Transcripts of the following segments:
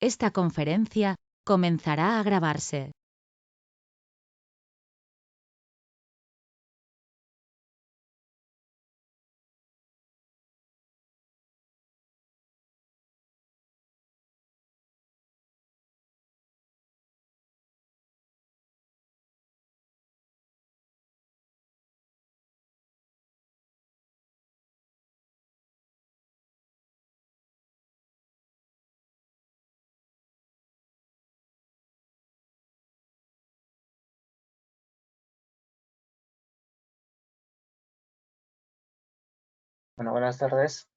Esta conferencia comenzará a grabarse. Bueno, buenas tardes.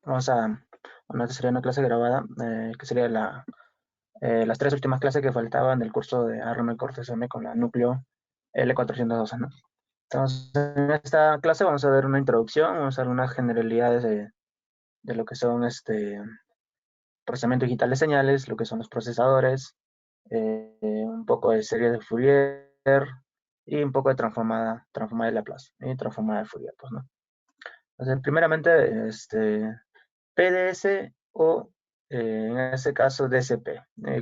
Vamos a, bueno, esta sería una clase grabada, que sería las tres últimas clases que faltaban del curso de ARM Cortex M con la núcleo L412, ¿no? Entonces, en esta clase vamos a ver una introducción, vamos a ver unas generalidades de lo que son procesamiento digital de señales, lo que son los procesadores, un poco de serie de Fourier y un poco de transformada de Laplace y transformada de Fourier, pues, ¿no? Entonces, primeramente, PDS o en este caso DSP.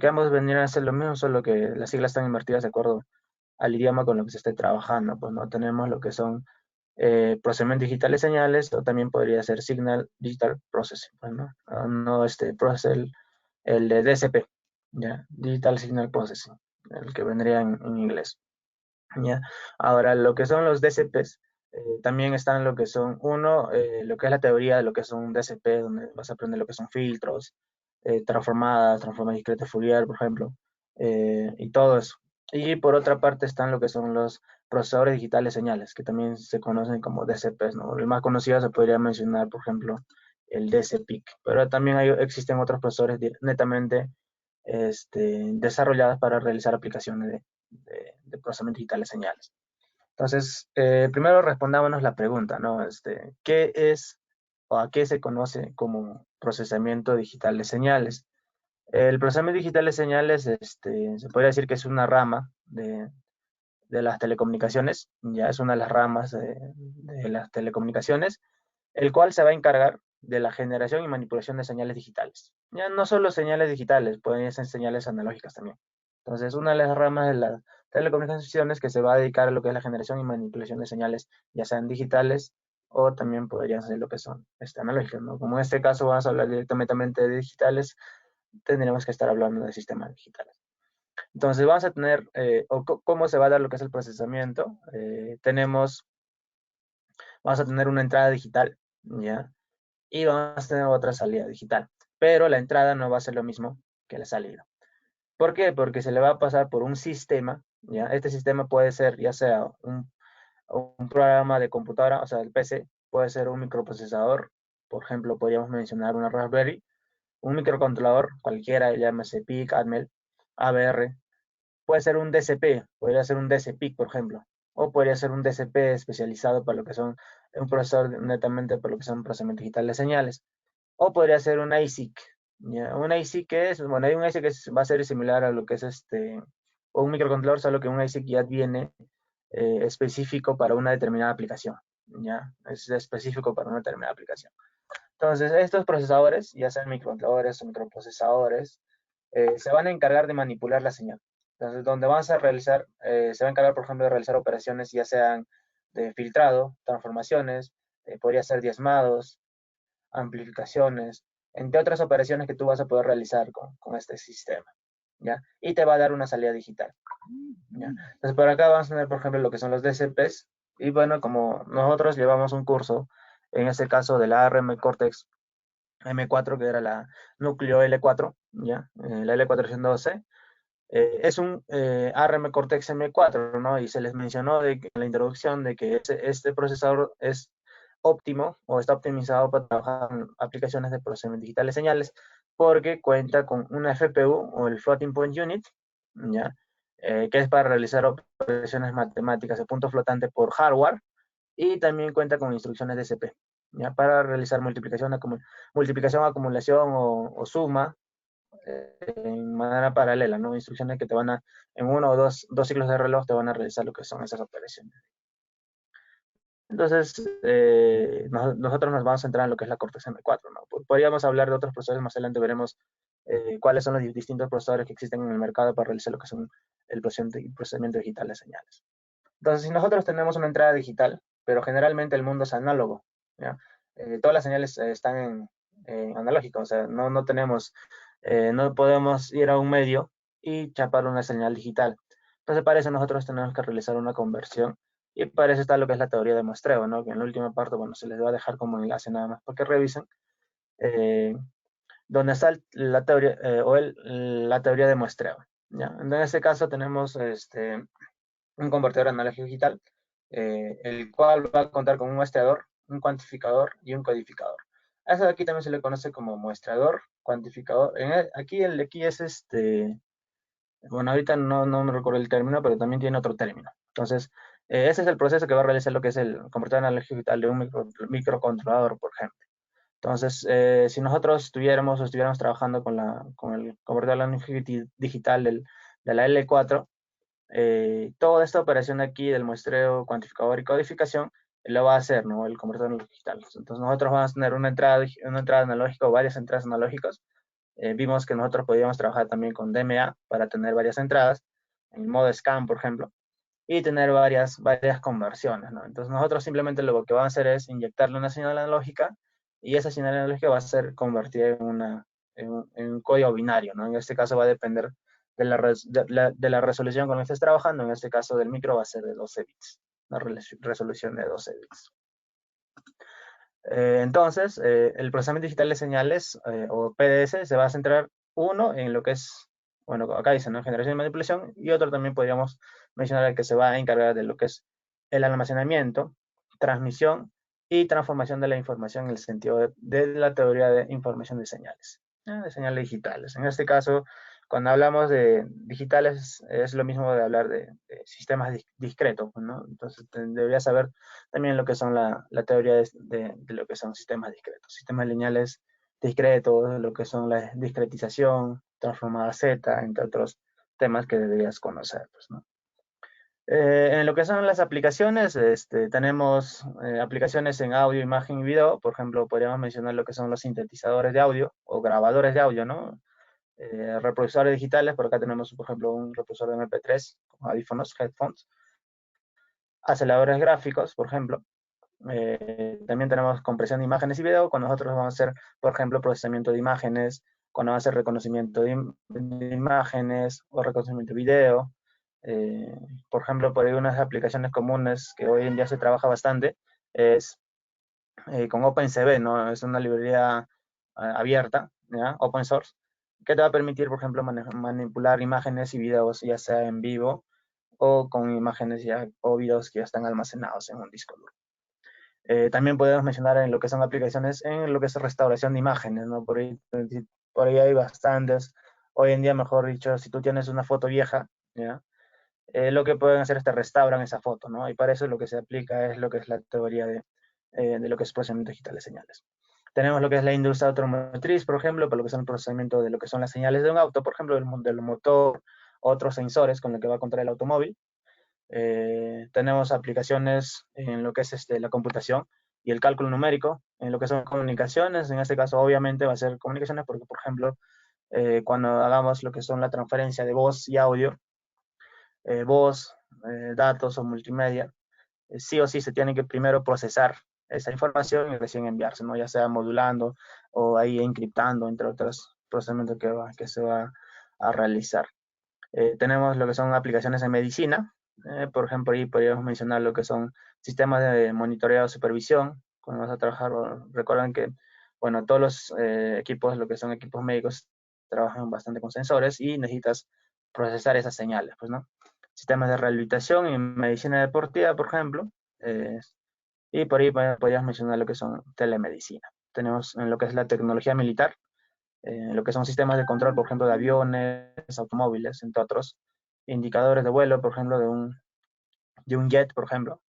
Que ambos vendrían a ser lo mismo, solo que las siglas están invertidas de acuerdo al idioma con lo que se esté trabajando. Pues no tenemos lo que son procesamiento digital de señales, o también podría ser Signal Digital Processing. Pues, ¿no? No el de DSP, ¿ya? Digital Signal Processing, el que vendría en inglés. ¿Ya? Ahora, lo que son los DCPs, también están lo que son, lo que es la teoría de lo que es un DCP, donde vas a aprender lo que son filtros, transformadas discretas Fourier, por ejemplo, y todo eso. Y por otra parte están lo que son los procesadores digitales de señales, que también se conocen como DCPs, ¿no? El más conocido se podría mencionar, por ejemplo, el DCPIC, pero también existen otros procesadores netamente desarrollados para realizar aplicaciones de procesamiento digital de señales. Entonces, primero respondámonos la pregunta, ¿no? ¿Qué es o a qué se conoce como procesamiento digital de señales? El procesamiento digital de señales, se podría decir que es una rama de las telecomunicaciones, ya es una de las ramas de las telecomunicaciones, el cual se va a encargar de la generación y manipulación de señales digitales. Ya no solo señales digitales, pueden ser señales analógicas también. Entonces, una de las ramas de las telecomunicaciones que se va a dedicar a lo que es la generación y manipulación de señales, ya sean digitales o también podrían ser lo que son analógicas, ¿no? Como en este caso vamos a hablar directamente de digitales, tendremos que estar hablando de sistemas digitales. Entonces, vamos a tener, ¿cómo se va a dar lo que es el procesamiento? Vamos a tener una entrada digital, ¿ya? Y vamos a tener otra salida digital. Pero la entrada no va a ser lo mismo que la salida. ¿Por qué? Porque se le va a pasar por un sistema, ¿ya? Este sistema puede ser ya sea un programa de computadora, o sea, el PC, puede ser un microprocesador, por ejemplo, podríamos mencionar una Raspberry, un microcontrolador, cualquiera, llámese PIC, ATMEL, ABR, puede ser un DCP, podría ser un DCPIC, por ejemplo, o podría ser un DCP especializado para lo que son un procesador netamente para lo que son procesamiento digital de señales, o podría ser un ASIC. ¿Ya? Un ASIC que es, bueno, hay un ASIC que va a ser similar a lo que es o un microcontrolador, solo que un ASIC ya viene específico para una determinada aplicación. ¿Ya? Es específico para una determinada aplicación. Entonces, estos procesadores, ya sean microcontroladores o microprocesadores, se van a encargar de manipular la señal. Entonces, donde vas a realizar, se va a encargar, por ejemplo, de realizar operaciones ya sean de filtrado, transformaciones, podría ser diezmados, amplificaciones, entre otras operaciones que tú vas a poder realizar con este sistema, ¿ya? Y te va a dar una salida digital, ¿ya? Entonces, por acá vamos a tener, por ejemplo, lo que son los DCPs, y bueno, como nosotros llevamos un curso, en este caso de la ARM Cortex M4, que era la núcleo L4, ¿ya? La L412, es un ARM Cortex M4, ¿no? Y se les mencionó en la introducción de que este procesador es óptimo o está optimizado para trabajar en aplicaciones de procesamiento digital de señales porque cuenta con una FPU o el Floating Point Unit, ¿ya? Que es para realizar operaciones matemáticas de punto flotante por hardware y también cuenta con instrucciones DCP, ¿ya? Para realizar multiplicación, acumulación o suma en manera paralela, ¿no? Instrucciones que te van a, en uno o dos ciclos de reloj te van a realizar lo que son esas operaciones. Entonces, nosotros nos vamos a centrar en lo que es la Cortex M4, ¿no? Podríamos hablar de otros procesadores, más adelante veremos cuáles son los distintos procesadores que existen en el mercado para realizar lo que son el procesamiento digital de señales. Entonces, si nosotros tenemos una entrada digital, pero generalmente el mundo es análogo, ¿ya? Todas las señales están en analógico, o sea, no podemos ir a un medio y chapar una señal digital. Entonces, para eso nosotros tenemos que realizar una conversión y para eso está lo que es la teoría de muestreo, ¿no? Que en la última parte, bueno, se les va a dejar como enlace nada más para que revisen, eh, donde está la teoría, la teoría de muestreo, ¿ya? En este caso tenemos un convertidor analógico digital, el cual va a contar con un muestreador, un cuantificador y un codificador. A eso de aquí también se le conoce como muestreador, cuantificador. Aquí el de aquí es bueno, ahorita no me recuerdo el término, pero también tiene otro término. Entonces, ese es el proceso que va a realizar lo que es el convertidor analógico digital de un microcontrolador, por ejemplo. Entonces, si nosotros estuviéramos trabajando con el convertidor analógico digital de la L4, toda esta operación aquí del muestreo, cuantificador y codificación lo va a hacer, ¿no? El convertidor digital. Entonces nosotros vamos a tener una entrada analógica o varias entradas analógicas. Vimos que nosotros podíamos trabajar también con DMA para tener varias entradas, en modo scan, por ejemplo, y tener varias conversiones, ¿no? Entonces nosotros simplemente lo que vamos a hacer es inyectarle una señal analógica y esa señal analógica va a ser convertida en un código binario, ¿no? En este caso va a depender de la resolución con la que estés trabajando. En este caso del micro va a ser de 12 bits, una resolución de 12 bits. Entonces, el procesamiento digital de señales, o PDS, se va a centrar uno en lo que es, bueno, acá dice, ¿no? Generación y manipulación, y otro también podríamos mencionar el que se va a encargar de lo que es el almacenamiento, transmisión y transformación de la información en el sentido de la teoría de información de señales, de señales digitales. En este caso, cuando hablamos de digitales, es lo mismo de hablar de sistemas discretos, ¿no? Entonces, deberías saber también lo que son la teoría de lo que son sistemas discretos, sistemas lineales discretos, lo que son la discretización, transformada Z, entre otros temas que deberías conocer, pues, ¿no? En lo que son las aplicaciones, tenemos aplicaciones en audio, imagen y video. Por ejemplo, podríamos mencionar lo que son los sintetizadores de audio o grabadores de audio, ¿no? Reproductores digitales, por acá tenemos, por ejemplo, un reproductor de MP3, audífonos, headphones, aceleradores gráficos, por ejemplo. También tenemos compresión de imágenes y video, cuando nosotros vamos a hacer, por ejemplo, procesamiento de imágenes, cuando vamos a hacer reconocimiento de imágenes o reconocimiento de video. Eh, por ejemplo, por ahí unas aplicaciones comunes que hoy en día se trabaja bastante es con OpenCV, ¿no? Es una librería abierta, ¿ya? Open source, que te va a permitir, por ejemplo, manipular imágenes y videos, ya sea en vivo o con imágenes o videos que ya están almacenados en un disco duro. También podemos mencionar en lo que son aplicaciones en lo que es restauración de imágenes, ¿no? Por ahí hay bastantes. Hoy en día, mejor dicho, si tú tienes una foto vieja, ¿ya? Lo que pueden hacer es te restauran esa foto, ¿no? Y para eso lo que se aplica es lo que es la teoría de lo que es procesamiento digital de señales. Tenemos lo que es la industria automotriz, por ejemplo, para lo que son el procesamiento de lo que son las señales de un auto, por ejemplo, del motor, otros sensores con los que va a controlar el automóvil. Tenemos aplicaciones en lo que es la computación y el cálculo numérico, en lo que son comunicaciones. En este caso, obviamente, va a ser comunicaciones porque, por ejemplo, cuando hagamos lo que son la transferencia de voz y audio, voz, datos o multimedia, sí o sí se tiene que primero procesar esa información y recién enviarse, ¿no? Ya sea modulando o ahí encriptando, entre otros procesamientos que se va a realizar. Tenemos lo que son aplicaciones en medicina. Por ejemplo, ahí podríamos mencionar lo que son sistemas de monitoreo y supervisión. Cuando vas a trabajar, recuerden que, bueno, todos los equipos, lo que son equipos médicos, trabajan bastante con sensores y necesitas procesar esas señales, pues, ¿no? Sistemas de rehabilitación y medicina deportiva, por ejemplo. eh, y por ahí podríamos mencionar lo que son telemedicina. Tenemos en lo que es la tecnología militar, lo que son sistemas de control, por ejemplo, de aviones, automóviles, entre otros, indicadores de vuelo, por ejemplo, de un jet, por ejemplo,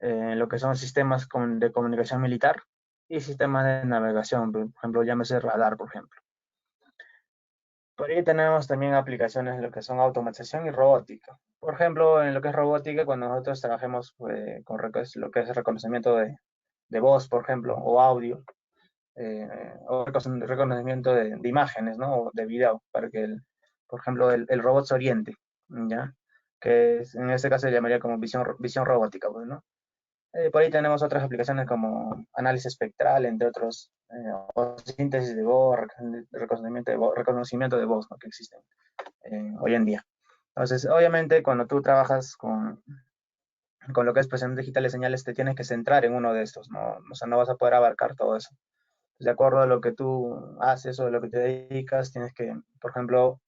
lo que son sistemas de comunicación militar y sistemas de navegación, por ejemplo, llámese radar, por ejemplo. Por ahí tenemos también aplicaciones en lo que son automatización y robótica. Por ejemplo, en lo que es robótica, cuando nosotros trabajemos con lo que es reconocimiento de voz, por ejemplo, o audio, o reconocimiento de imágenes, ¿no? O de video, para que, por ejemplo, el robot se oriente, ¿ya? En este caso se llamaría como visión robótica, pues, ¿no? Por ahí tenemos otras aplicaciones como análisis espectral, entre otros, o síntesis de voz, reconocimiento de voz, ¿no? Que existen hoy en día. Entonces, obviamente, cuando tú trabajas con lo que es presión digital de señales, te tienes que centrar en uno de estos, ¿no? O sea, no vas a poder abarcar todo eso. De acuerdo a lo que tú haces o a lo que te dedicas, tienes que, por ejemplo,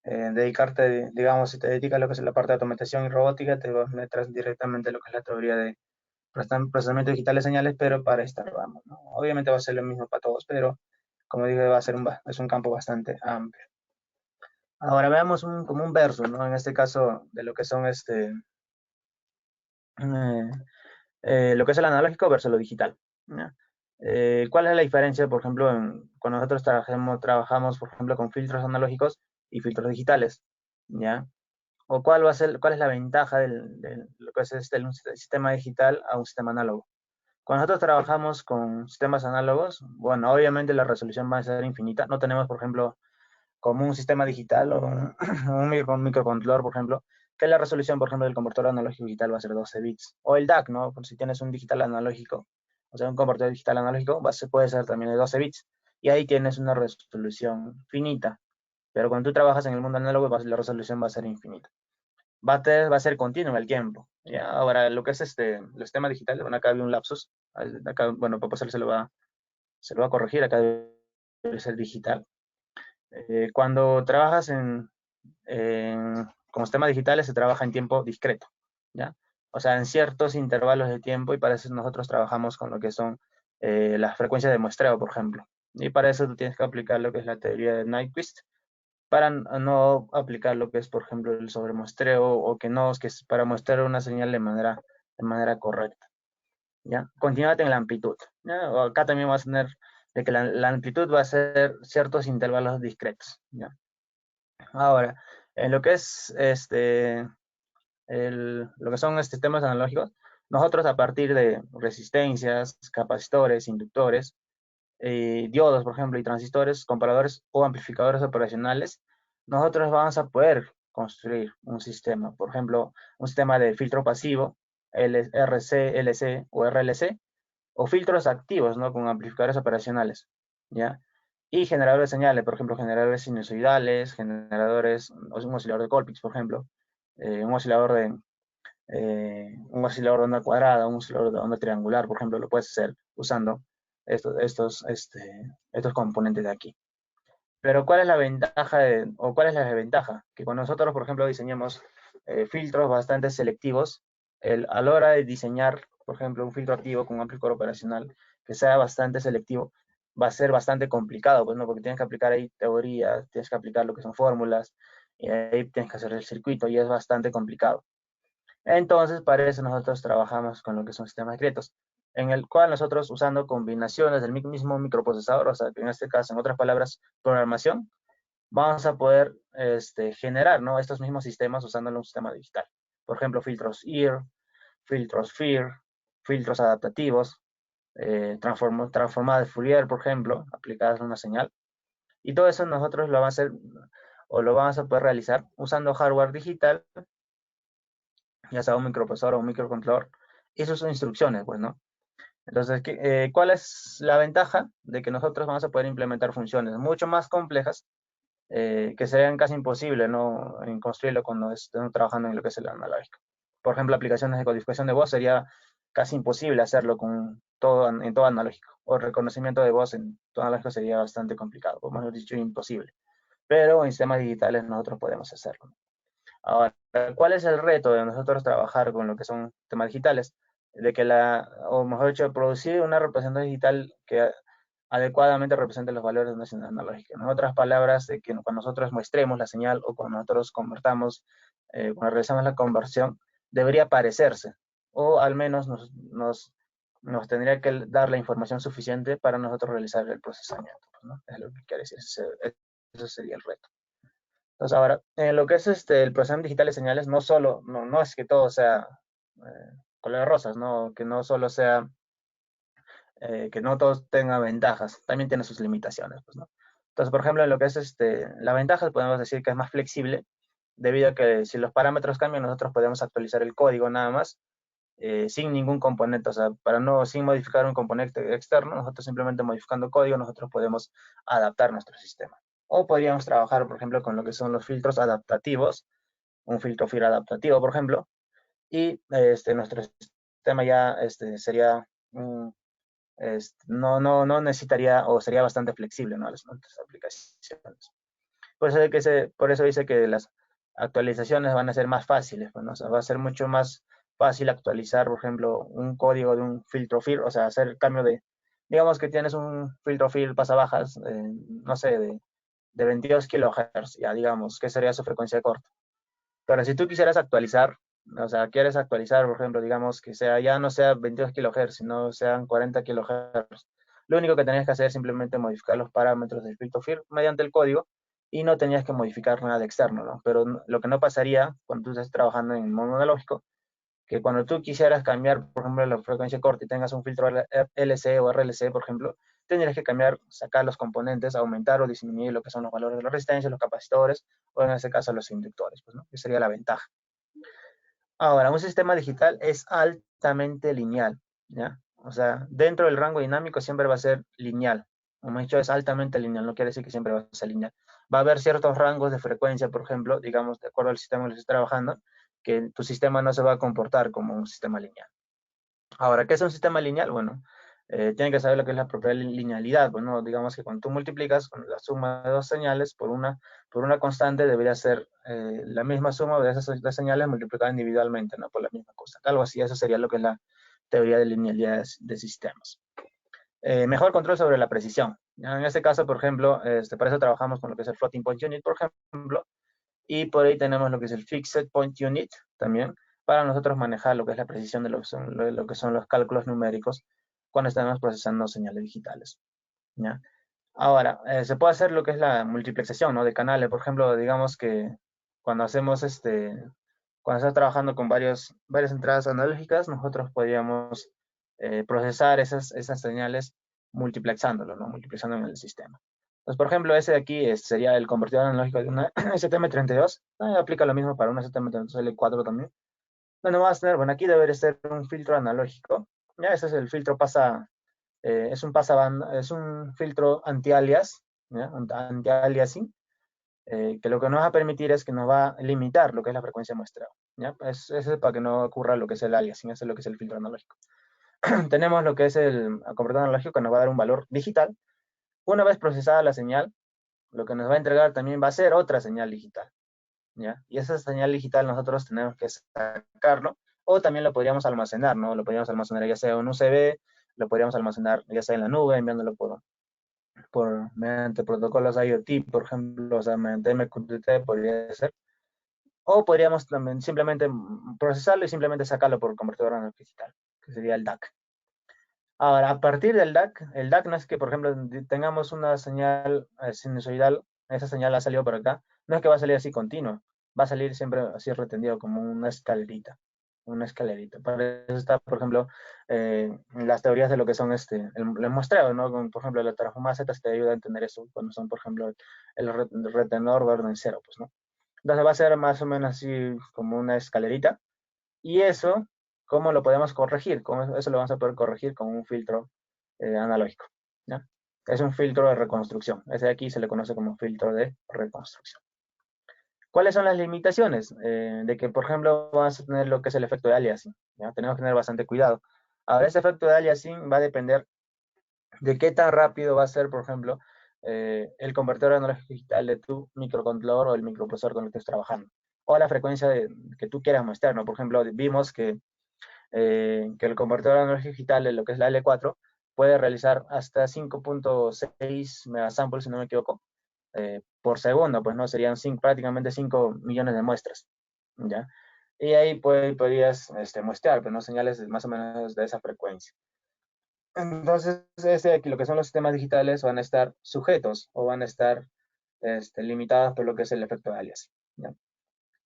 dedicarte, digamos, si te dedicas a lo que es la parte de automatización y robótica, te vas a meter directamente a lo que es la teoría de procesamiento digital de señales, pero para esta rama, ¿no? Obviamente va a ser lo mismo para todos, pero como dije, es un campo bastante amplio. Ahora veamos como un verso, ¿no? En este caso, de lo que son eh, lo que es el analógico versus lo digital, ¿ya? ¿Cuál es la diferencia, por ejemplo, cuando nosotros trabajamos, por ejemplo, con filtros analógicos y filtros digitales, ¿ya? ¿O cuál es la ventaja de lo que es un sistema digital a un sistema análogo? Cuando nosotros trabajamos con sistemas análogos, bueno, obviamente la resolución va a ser infinita. No tenemos, por ejemplo, como un sistema digital o un microcontrolador, por ejemplo, que la resolución, por ejemplo, del convertidor analógico digital va a ser 12 bits. O el DAC, ¿no? Si tienes un digital analógico, o sea, un convertidor digital analógico, puede ser también de 12 bits. Y ahí tienes una resolución finita. Pero cuando tú trabajas en el mundo análogo, la resolución va a ser infinita. Va a ser continuo el tiempo. ¿Ya? Ahora, lo que es los sistemas digitales, bueno, acá había un lapsus. Acá, bueno, para pasar se lo va a corregir, acá debe ser digital. Cuando trabajas con sistemas digitales se trabaja en tiempo discreto, ¿ya? O sea, en ciertos intervalos de tiempo y para eso nosotros trabajamos con lo que son las frecuencias de muestreo, por ejemplo. Y para eso tú tienes que aplicar lo que es la teoría de Nyquist, para no aplicar lo que es, por ejemplo, el sobremuestreo o que es para mostrar una señal de manera correcta, ¿ya? Continúate en la amplitud, ¿ya? Acá también vas a tener de que la amplitud va a ser ciertos intervalos discretos, ¿ya? Ahora, en lo que es lo que son sistemas analógicos, nosotros a partir de resistencias, capacitores, inductores, diodos, por ejemplo, y transistores, comparadores o amplificadores operacionales, nosotros vamos a poder construir un sistema, por ejemplo, un sistema de filtro pasivo, RC, LC o RLC, o filtros activos, ¿no? Con amplificadores operacionales, ¿ya? Y generadores de señales, por ejemplo, generadores sinusoidales, un oscilador de Colpix, por ejemplo, un oscilador de onda cuadrada, un oscilador de onda triangular, por ejemplo, lo puedes hacer usando estos componentes de aquí. Pero ¿cuál es la ventaja o cuál es la desventaja? Que cuando nosotros, por ejemplo, diseñamos filtros bastante selectivos, a la hora de diseñar, por ejemplo, un filtro activo con un amplificador operacional que sea bastante selectivo, va a ser bastante complicado, pues, ¿no? Porque tienes que aplicar ahí teorías, tienes que aplicar lo que son fórmulas, y ahí tienes que hacer el circuito y es bastante complicado. Entonces, para eso nosotros trabajamos con lo que son sistemas discretos, en el cual nosotros usando combinaciones del mismo microprocesador, o sea, que en este caso, en otras palabras, programación, vamos a poder generar, ¿no? Estos mismos sistemas usándolo en un sistema digital. Por ejemplo, filtros IR, filtros FIR, filtros adaptativos, transformadas de Fourier, por ejemplo, aplicadas a una señal. Y todo eso nosotros lo vamos a hacer o lo vamos a poder realizar usando hardware digital, ya sea un microprocesador o un microcontrolador, y sus instrucciones, pues, ¿no? Entonces, ¿cuál es la ventaja de que nosotros vamos a poder implementar funciones mucho más complejas que serían casi imposibles, ¿no? En construirlo cuando estemos trabajando en lo que es el analógico? Por ejemplo, aplicaciones de codificación de voz sería casi imposible hacerlo en todo analógico. O reconocimiento de voz en todo analógico sería bastante complicado, o mejor dicho, imposible. Pero en sistemas digitales nosotros podemos hacerlo. Ahora, ¿cuál es el reto de nosotros trabajar con lo que son temas digitales? De que o mejor dicho, producir una representación digital que adecuadamente represente los valores de una señal analógica. En otras palabras, de que cuando nosotros muestremos la señal o cuando nosotros cuando realizamos la conversión, debería parecerse, o al menos nos tendría que dar la información suficiente para nosotros realizar el procesamiento, pues, ¿no? Es lo que quiere decir, ese sería el reto. Entonces, ahora, en lo que es el procesamiento digital de señales, no es que todo sea color rosas, ¿no? Que no solo sea, que no todos tengan ventajas, también tiene sus limitaciones, pues, ¿no? Entonces, por ejemplo, en lo que es la ventaja, podemos decir que es más flexible, debido a que si los parámetros cambian, nosotros podemos actualizar el código nada más, sin ningún componente, o sea, sin modificar un componente externo, nosotros simplemente modificando código, nosotros podemos adaptar nuestro sistema. O podríamos trabajar, por ejemplo, con lo que son los filtros adaptativos, un filtro FIR adaptativo, por ejemplo, y nuestro sistema ya sería, no necesitaría, o sería bastante flexible, ¿no? Las nuestras aplicaciones. Por eso dice que las actualizaciones van a ser más fáciles, pues, ¿no? O sea, va a ser mucho más fácil actualizar, por ejemplo, un código de un filtro FIR, o sea, hacer el cambio digamos que tienes un filtro FIR pasabajas, no sé, de 22 kilohertz, ya digamos, que sería su frecuencia corta. Pero si tú quisieras actualizar, o sea, quieres actualizar, por ejemplo, digamos que ya no sea 22 kilohertz, sino sean 40 kilohertz. Lo único que tenías que hacer es simplemente modificar los parámetros del filtro FIR mediante el código y no tenías que modificar nada externo, ¿no? Pero lo que no pasaría cuando tú estés trabajando en modo analógico, que cuando tú quisieras cambiar, por ejemplo, la frecuencia corta y tengas un filtro LC o RLC, por ejemplo, tendrías que cambiar, sacar los componentes, aumentar o disminuir lo que son los valores de la resistencia, los capacitores, o en este caso los inductores, pues, ¿no? Que sería la ventaja. Ahora, un sistema digital es altamente lineal, ¿ya? O sea, dentro del rango dinámico siempre va a ser lineal. Como he dicho, es altamente lineal, no quiere decir que siempre va a ser lineal. Va a haber ciertos rangos de frecuencia, por ejemplo, digamos, de acuerdo al sistema en el que estés trabajando, que tu sistema no se va a comportar como un sistema lineal. Ahora, ¿qué es un sistema lineal? Bueno, tienen que saber lo que es la propia linealidad. Bueno, digamos que cuando tú multiplicas la suma de dos señales por una constante, debería ser la misma suma de esas dos señales multiplicadas individualmente, ¿no? Por la misma constante. Algo así, eso sería lo que es la teoría de linealidad de sistemas. Mejor control sobre la precisión. En este caso, por ejemplo, para eso trabajamos con lo que es el Floating Point Unit, por ejemplo, y por ahí tenemos lo que es el Fixed Point Unit también, para nosotros manejar lo que es la precisión de lo que son los cálculos numéricos cuando estamos procesando señales digitales, ¿ya? Ahora, se puede hacer lo que es la multiplexación, ¿no? De canales, por ejemplo, digamos que cuando hacemos cuando estás trabajando con varias entradas analógicas, nosotros podríamos procesar esas señales multiplexándolo, ¿no? Multiplexando en el sistema. Pues, por ejemplo, ese de aquí sería el convertidor analógico de una STM32. Aplica lo mismo para una STM32L4 también. Bueno, vamos a tener, bueno, aquí debe ser un filtro analógico. Ya, ese es el filtro es un filtro anti-alias, anti-aliasing, que lo que nos va a permitir es que nos va a limitar lo que es la frecuencia muestreo. ¿Ya? Es para que no ocurra lo que es el aliasing, eso es lo que es el filtro analógico. Tenemos lo que es el convertidor analógico, que nos va a dar un valor digital. Una vez procesada la señal, lo que nos va a entregar también va a ser otra señal digital, ¿ya? Y esa señal digital nosotros tenemos que sacarlo, o también lo podríamos almacenar, ¿no? Lo podríamos almacenar ya sea en un USB, lo podríamos almacenar ya sea en la nube, enviándolo mediante protocolos IoT, por ejemplo, o sea, mediante MQTT podría ser, o podríamos también simplemente procesarlo y simplemente sacarlo por convertidor analógico digital, que sería el DAC. Ahora, a partir del DAC, el DAC no es que, por ejemplo, tengamos una señal sinusoidal, esa señal ha salido por acá, no es que va a salir así continuo, va a salir siempre así retendido como una escalerita, una escalerita. Para eso está, por ejemplo, las teorías de lo que son el muestreo, ¿no? Como, por ejemplo, la transformada Z te ayuda a entender eso, cuando son, por ejemplo, el retenedor de orden cero, pues, ¿no? Entonces va a ser más o menos así como una escalerita, y eso, ¿cómo lo podemos corregir? Eso lo vamos a poder corregir con un filtro analógico, ¿ya? Es un filtro de reconstrucción. Ese de aquí se le conoce como filtro de reconstrucción. ¿Cuáles son las limitaciones? De que, por ejemplo, vamos a tener lo que es el efecto de aliasing, ¿ya? Tenemos que tener bastante cuidado. Ahora, ese efecto de aliasing va a depender de qué tan rápido va a ser, por ejemplo, el convertidor analógico digital de tu microcontrolador o el microprocesor con el que estés trabajando. O la frecuencia que tú quieras mostrar, ¿no? Por ejemplo, vimos que el convertidor analógico digital de lo que es la L4 puede realizar hasta 5.6 megasamples, si no me equivoco, por segundo, pues no serían prácticamente 5 millones de muestras, ¿ya? Y ahí podrías muestrear, pero no señales más o menos de esa frecuencia. Entonces, aquí lo que son los sistemas digitales van a estar sujetos o van a estar limitadas por lo que es el efecto de aliasing, ¿ya?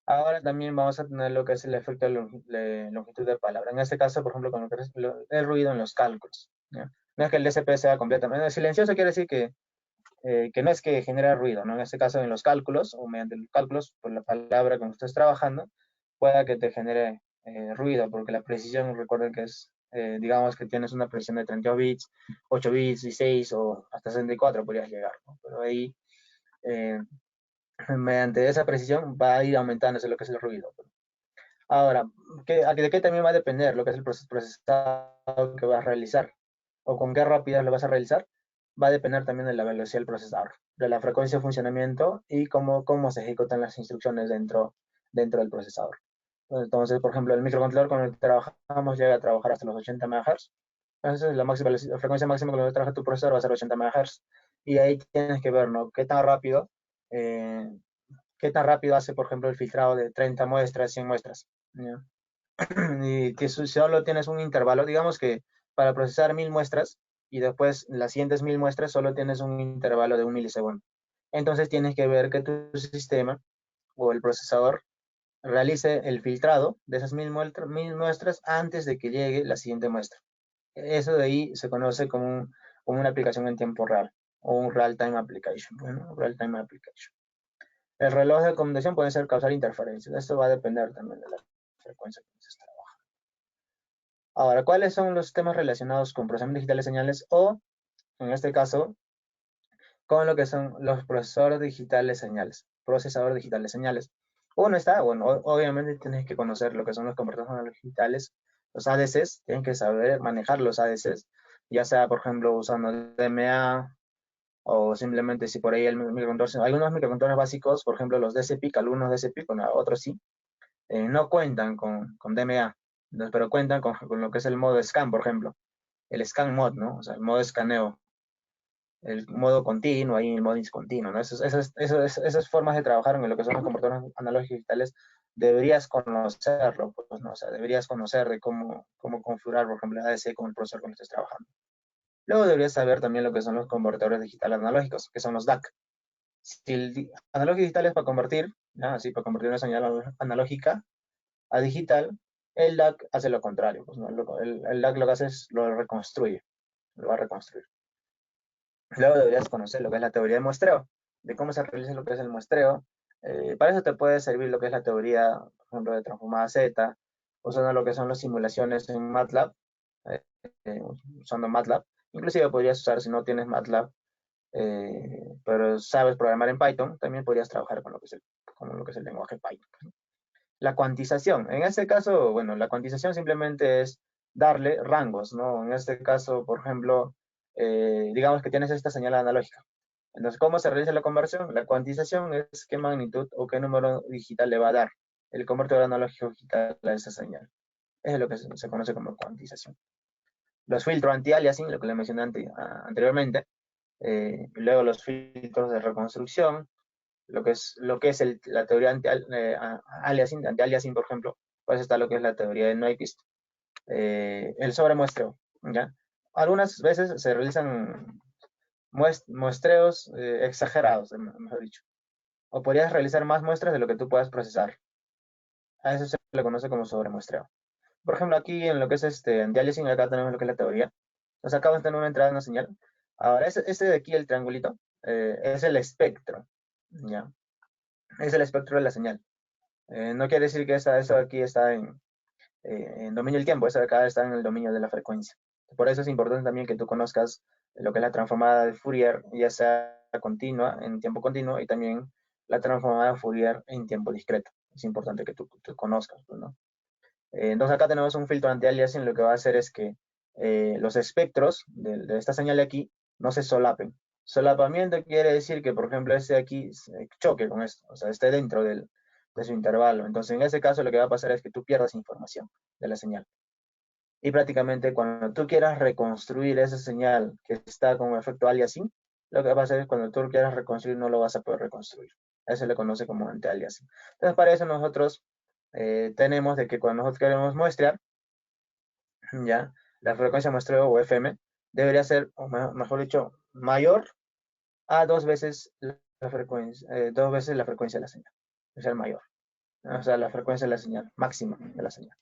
Ahora también vamos a tener lo que es el efecto de longitud de palabra. En este caso, por ejemplo, con lo que es el ruido en los cálculos, ¿ya? No es que el DCP sea completamente silencioso, quiere decir que no es que genera ruido, ¿no? En este caso, en los cálculos, o mediante los cálculos, por la palabra con que estés trabajando, pueda que te genere ruido, porque la precisión, recuerden que es, digamos que tienes una precisión de 32 bits, 8 bits, 16 o hasta 64 podrías llegar, ¿no? Pero ahí, eh, mediante esa precisión, va a ir aumentándose lo que es el ruido. Ahora, ¿de qué también va a depender lo que es el procesado que vas a realizar? ¿O con qué rapidez lo vas a realizar? Va a depender también de la velocidad del procesador, de la frecuencia de funcionamiento y cómo se ejecutan las instrucciones dentro del procesador. Entonces, por ejemplo, el microcontrolador con el que trabajamos llega a trabajar hasta los 80 MHz. Entonces, la frecuencia máxima con la que trabaja tu procesador va a ser 80 MHz. Y ahí tienes que ver, ¿no? Eh, qué tan rápido hace, por ejemplo, el filtrado de 30 muestras, 100 muestras, ¿ya? Y que solo tienes un intervalo, digamos que para procesar 1000 muestras y después las siguientes 1000 muestras solo tienes un intervalo de 1 milisegundo. Entonces tienes que ver que tu sistema o el procesador realice el filtrado de esas 1000 muestras antes de que llegue la siguiente muestra. Eso de ahí se conoce como una aplicación en tiempo real o un real-time application. Bueno, real-time application. El reloj de computación puede ser causar interferencias. Esto va a depender también de la frecuencia que se trabaja. Ahora, ¿cuáles son los temas relacionados con procesamiento digital de señales o, en este caso, con lo que son los procesadores digitales de señales? Procesador digital de señales. Uno está, bueno, obviamente tienes que conocer lo que son los convertidores digitales, los ADCs, tienes que saber manejar los ADCs, ya sea, por ejemplo, usando DMA o simplemente si por ahí el microcontrolador, algunos microcontroladores básicos, por ejemplo, los DCPIC, algunos DCPIC, otros sí, no cuentan con DMA, pero cuentan con lo que es el modo scan, por ejemplo, el scan mode, ¿no? O sea, el modo de escaneo, el modo continuo y el modo discontinuo, ¿no? Esas formas de trabajar en lo que son los computadores analógicos digitales deberías conocerlo, pues, ¿no? O sea, deberías conocer de cómo configurar, por ejemplo, el ADC con el procesador con el que estés trabajando. Luego deberías saber también lo que son los convertidores digitales analógicos, que son los DAC. Si el analógico digital es para convertir, ¿no? Así, para convertir una señal analógica a digital, el DAC hace lo contrario. Pues, ¿no? El DAC lo que hace es lo reconstruye, lo va a reconstruir. Luego deberías conocer lo que es la teoría de muestreo, de cómo se realiza lo que es el muestreo. Para eso te puede servir lo que es la teoría, por ejemplo, de transformada Z, usando lo que son las simulaciones en MATLAB, eh, usando MATLAB. Inclusive podrías usar, si no tienes MATLAB, pero sabes programar en Python, también podrías trabajar con lo que es el lenguaje Python. La cuantización. En este caso, bueno, la cuantización simplemente es darle rangos, ¿no? En este caso, por ejemplo, digamos que tienes esta señal analógica. Entonces, ¿cómo se realiza la conversión? La cuantización es qué magnitud o qué número digital le va a dar el convertidor analógico digital a esa señal. Eso es lo que se conoce como cuantización. Los filtros anti-aliasing, lo que le mencioné anteriormente, luego los filtros de reconstrucción, lo que es la teoría anti-aliasing, por ejemplo, pues está lo que es la teoría de Nyquist, el sobremuestreo, ¿ya? Algunas veces se realizan muestreos exagerados, mejor dicho, o podrías realizar más muestras de lo que tú puedas procesar. A eso se le conoce como sobremuestreo. Por ejemplo, aquí en lo que es anti-aliasing, acá tenemos lo que es la teoría. Nos acabamos de tener una entrada de una señal. Ahora, este de aquí, el triangulito, es el espectro, ¿ya? Es el espectro de la señal. No quiere decir que eso de aquí está en dominio del tiempo, eso de acá está en el dominio de la frecuencia. Por eso es importante también que tú conozcas lo que es la transformada de Fourier, ya sea continua, en tiempo continuo, y también la transformada de Fourier en tiempo discreto. Es importante que tú conozcas, ¿no? Entonces acá tenemos un filtro anti-aliasing, lo que va a hacer es que los espectros de esta señal de aquí no se solapen. Solapamiento quiere decir que, por ejemplo, este de aquí choque con esto, o sea, esté dentro de su intervalo. Entonces, en ese caso, lo que va a pasar es que tú pierdas información de la señal. Y prácticamente cuando tú quieras reconstruir esa señal que está con efecto aliasing, lo que va a pasar es cuando tú quieras reconstruir no lo vas a poder reconstruir. Eso se le conoce como anti-aliasing. Entonces, para eso nosotros tenemos de que cuando nosotros queremos muestrear, ya, la frecuencia de muestreo o FM debería ser, o mejor dicho, mayor a 2 veces frecuencia, 2 veces la frecuencia de la señal, es el mayor, o sea, la frecuencia de la señal, máxima de la señal.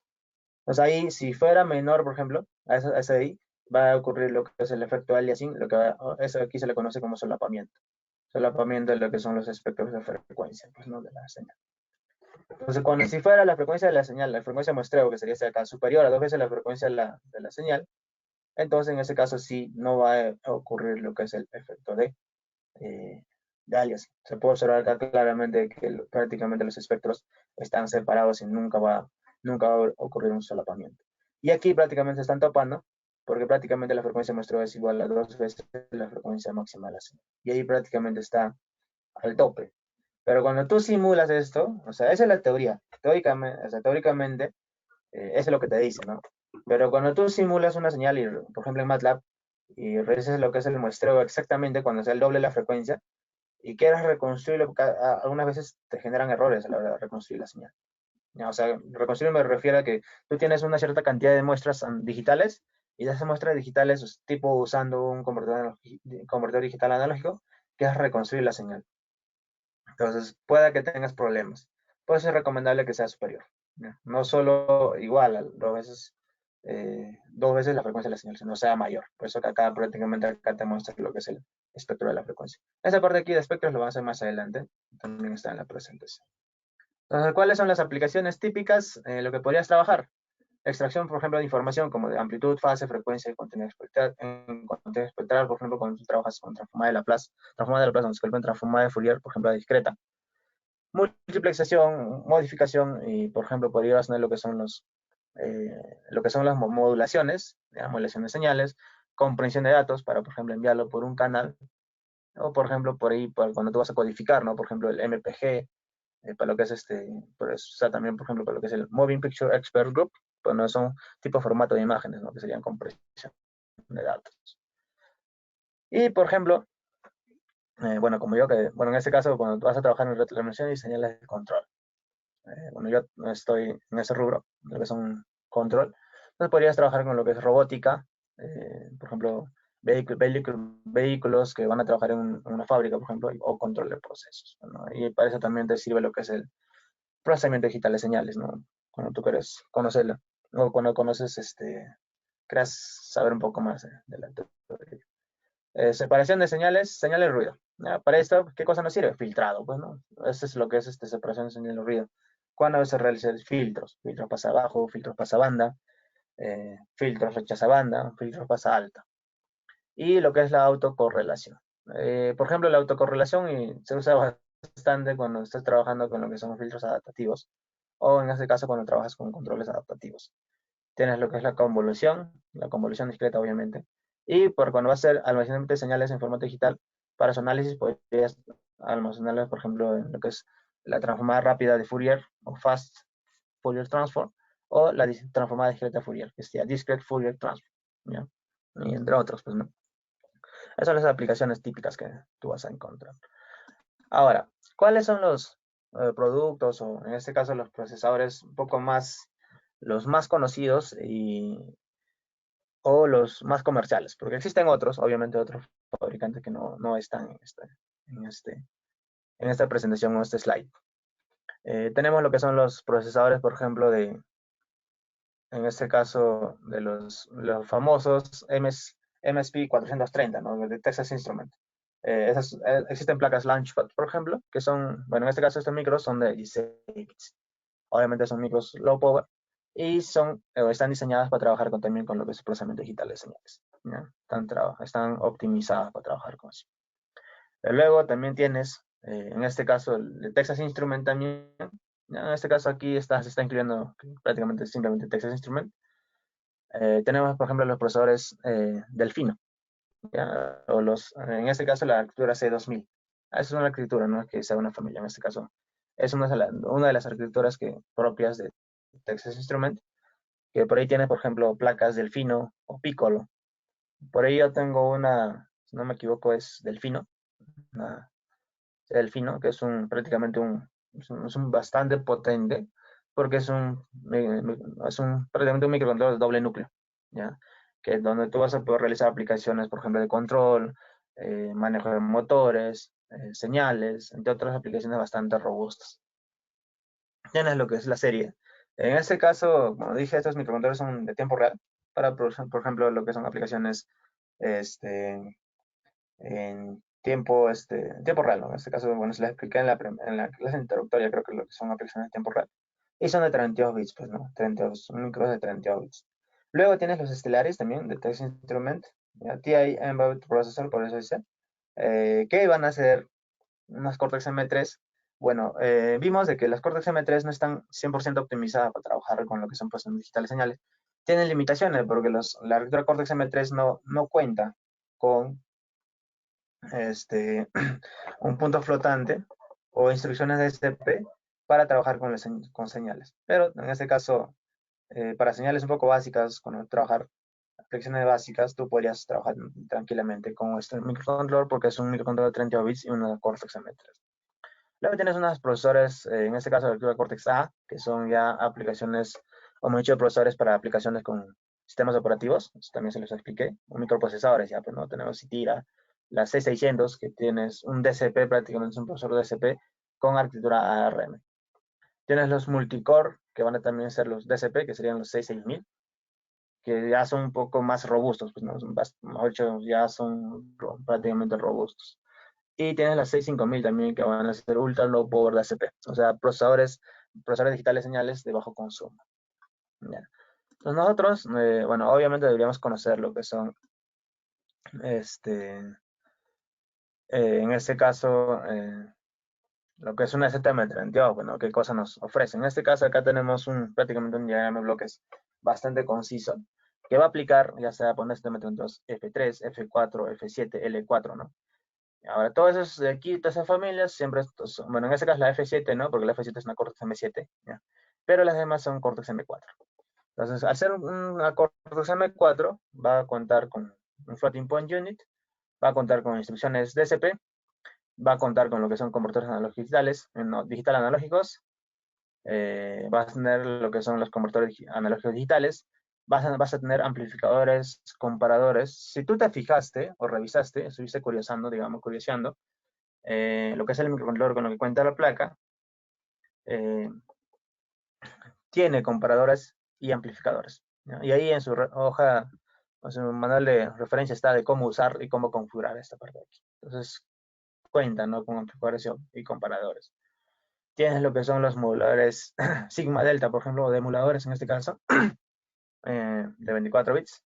Entonces ahí, si fuera menor, por ejemplo, a ese ahí, va a ocurrir lo que es el efecto aliasing, eso aquí se le conoce como solapamiento. Solapamiento de lo que son los espectros de frecuencia, pues, ¿no? De la señal. Entonces, si fuera la frecuencia de la señal, la frecuencia muestreo, que sería acá, superior a 2 veces la frecuencia de la señal, entonces en ese caso sí no va a ocurrir lo que es el efecto de aliasing. Se puede observar acá claramente que prácticamente los espectros están separados y nunca va a ocurrir un solapamiento. Y aquí prácticamente se están topando porque prácticamente la frecuencia muestreo es igual a 2 veces la frecuencia máxima de la señal. Y ahí prácticamente está al tope. Pero cuando tú simulas esto, o sea, esa es la teoría. Teóricamente, o sea, teóricamente eso es lo que te dice, ¿no? Pero cuando tú simulas una señal, y, por ejemplo en MATLAB, y realizas lo que es el muestreo exactamente cuando sea el doble de la frecuencia, y quieras reconstruirlo, algunas veces te generan errores a la hora de reconstruir la señal. ¿Ya? O sea, reconstruir me refiero a que tú tienes una cierta cantidad de muestras digitales, y de esas muestras digitales, tipo usando un convertidor digital analógico, quieres reconstruir la señal. Entonces, pueda que tengas problemas. Puede ser recomendable que sea superior. ¿Ya? No solo igual a 2 veces la frecuencia de la señal, sino sea mayor. Por eso que acá prácticamente acá te muestra lo que es el espectro de la frecuencia. Esa parte aquí de espectros lo vamos a hacer más adelante. También está en la presentación. Entonces, ¿cuáles son las aplicaciones típicas en lo que podrías trabajar? Extracción, por ejemplo, de información como de amplitud, fase, frecuencia y contenido espectral. En contenido espectral, por ejemplo, cuando tú trabajas con transformada de Laplace, disculpen, transformada de Fourier, por ejemplo, discreta. Multiplexación, modificación y, por ejemplo, podrías tener lo que son las modulaciones, modulación de señales, comprensión de datos para, por ejemplo, enviarlo por un canal, o, por ejemplo, por ahí, cuando tú vas a codificar, ¿no? Por ejemplo, el MPG, para lo que es pues, o sea, también, por ejemplo, para lo que es el Moving Picture Expert Group, pues no son tipo formato de imágenes, ¿no? Que serían compresión de datos. Y, por ejemplo, bueno, bueno, en este caso, cuando vas a trabajar en retroalimentación y señales de control. Bueno, yo estoy en ese rubro, lo que son control. Entonces podrías trabajar con lo que es robótica, por ejemplo, vehículos que van a trabajar en una fábrica, por ejemplo, o control de procesos, ¿no? Y para eso también te sirve lo que es el procesamiento digital de señales, ¿no? Cuando tú quieres conocerlo, o cuando conoces, quieras saber un poco más de la teoría. Separación de señales ruido. ¿Ya? Para esto, ¿qué cosa nos sirve? Filtrado, pues, ¿no? Eso es lo que es separación de señales ruido. Cuando se realizan filtros pasa abajo, filtros pasa banda, filtros rechaza banda, filtros pasa alta. Y lo que es la autocorrelación. Por ejemplo, la autocorrelación se usa bastante cuando estás trabajando con lo que son filtros adaptativos, o en este caso cuando trabajas con controles adaptativos. Tienes lo que es la convolución discreta, obviamente. Y cuando vas a hacer almacenamiento de señales en formato digital, para su análisis podrías almacenarlas, por ejemplo, en lo que es la transformada rápida de Fourier, o Fast Fourier Transform, o la transformada discreta Fourier, que sería Discrete Fourier Transform, ¿ya? Y entre otros, pues, ¿no? Esas son las aplicaciones típicas que tú vas a encontrar. Ahora, ¿cuáles son los productos, o en este caso los procesadores un poco más, los más conocidos o los más comerciales? Porque existen otros, obviamente otros fabricantes que no están en esta presentación o este slide. Tenemos lo que son los procesadores, por ejemplo, en este caso, de los famosos MSP 430, ¿no? De Texas Instruments. Existen placas Launchpad, por ejemplo, que son, bueno, en este caso estos micros son de 16 bits. Obviamente son micros low power y están diseñadas para trabajar también con lo que es el procesamiento digital de señales, ¿ya? Están optimizadas para trabajar con eso. Luego también tienes, en este caso, el Texas Instrument también. ¿Ya? En este caso aquí se está incluyendo prácticamente simplemente Texas Instrument. Tenemos, por ejemplo, los procesadores Delfino, ¿ya? En este caso la arquitectura C2000. Esa es una arquitectura, no es que sea una familia, en este caso es una de las arquitecturas propias de Texas Instrument, que por ahí tiene, por ejemplo, placas Delfino o Piccolo. Por ahí yo tengo una, si no me equivoco, es Delfino, una Delfino, que es prácticamente es un bastante potente, porque prácticamente un microcontrolador de doble núcleo, ¿ya? Que es donde tú vas a poder realizar aplicaciones, por ejemplo, de control, manejo de motores, señales, entre otras aplicaciones bastante robustas. Tienes lo que es la serie. En este caso, como dije, estos microcontroladores son de tiempo real para, por ejemplo, lo que son aplicaciones este, en tiempo real, ¿no? En este caso, bueno, se les expliqué en la clase introductoria, creo que lo que son aplicaciones de tiempo real. Y son de 32 bits, pues, ¿no? 32, son micros de 32 bits. Luego tienes los estelares también, de Texas Instrument, ¿ya? TI Embedded Processor, por eso dice, que van a ser unas Cortex M3. Bueno, vimos de que las Cortex M3 no están 100% optimizadas para trabajar con lo que son procesadores digitales señales. Tienen limitaciones porque la arquitectura Cortex M3 no cuenta con un punto flotante o instrucciones de STP para trabajar con señales. Pero en este caso, para señales un poco básicas, cuando trabajar aplicaciones básicas, tú podrías trabajar tranquilamente con este microcontrolador porque es un microcontrolador de 32 bits y una Cortex M3. Luego tienes unos procesores, en este caso el Cortex A, que son ya aplicaciones, o muchos procesadores para aplicaciones con sistemas operativos, eso también se los expliqué, o microprocesadores ya, pues no, tenemos Citira, la C600, que tienes un DCP, prácticamente es un procesador DCP con arquitectura ARM. Tienes los multicore, que van a también ser los DCP, que serían los C6000, que ya son un poco más robustos, pues no, mejor dicho, ya son prácticamente robustos. Y tienes las 65000 también, que van a ser ultra low power DCP, o sea, procesadores digitales señales de bajo consumo. ¿Ya? Entonces nosotros, bueno, obviamente deberíamos conocer lo que son, en este caso, lo que es una STM32, bueno, qué cosa nos ofrece. En este caso acá tenemos prácticamente un diagrama de bloques bastante conciso, que va a aplicar, ya sea por STM32 F3, F4, F7, L4, ¿no? Ahora, todos esos de aquí, todas esas familias, siempre, bueno, en este caso la F7, ¿no? Porque la F7 es una Cortex M7, ¿ya? Pero las demás son Cortex M4. Entonces, al ser una Cortex M4, va a contar con un Floating Point Unit, va a contar con instrucciones DSP, va a contar con lo que son convertores analógicos digitales, digital analógicos, vas a tener lo que son los convertores analógicos digitales, vas a tener amplificadores, comparadores. Si tú te fijaste o revisaste, estuviste curiosando, digamos, curioseando, lo que es el microcontrolador con lo que cuenta la placa, eh, tiene comparadores y amplificadores, ¿no? Y ahí en su hoja, o su manual de referencia está de cómo usar y cómo configurar esta parte de aquí. Entonces, cuenta, ¿no? Con amplificadores y comparadores. Tienes lo que son los moduladores Sigma Delta, por ejemplo, o de emuladores en este caso, de 24 bits.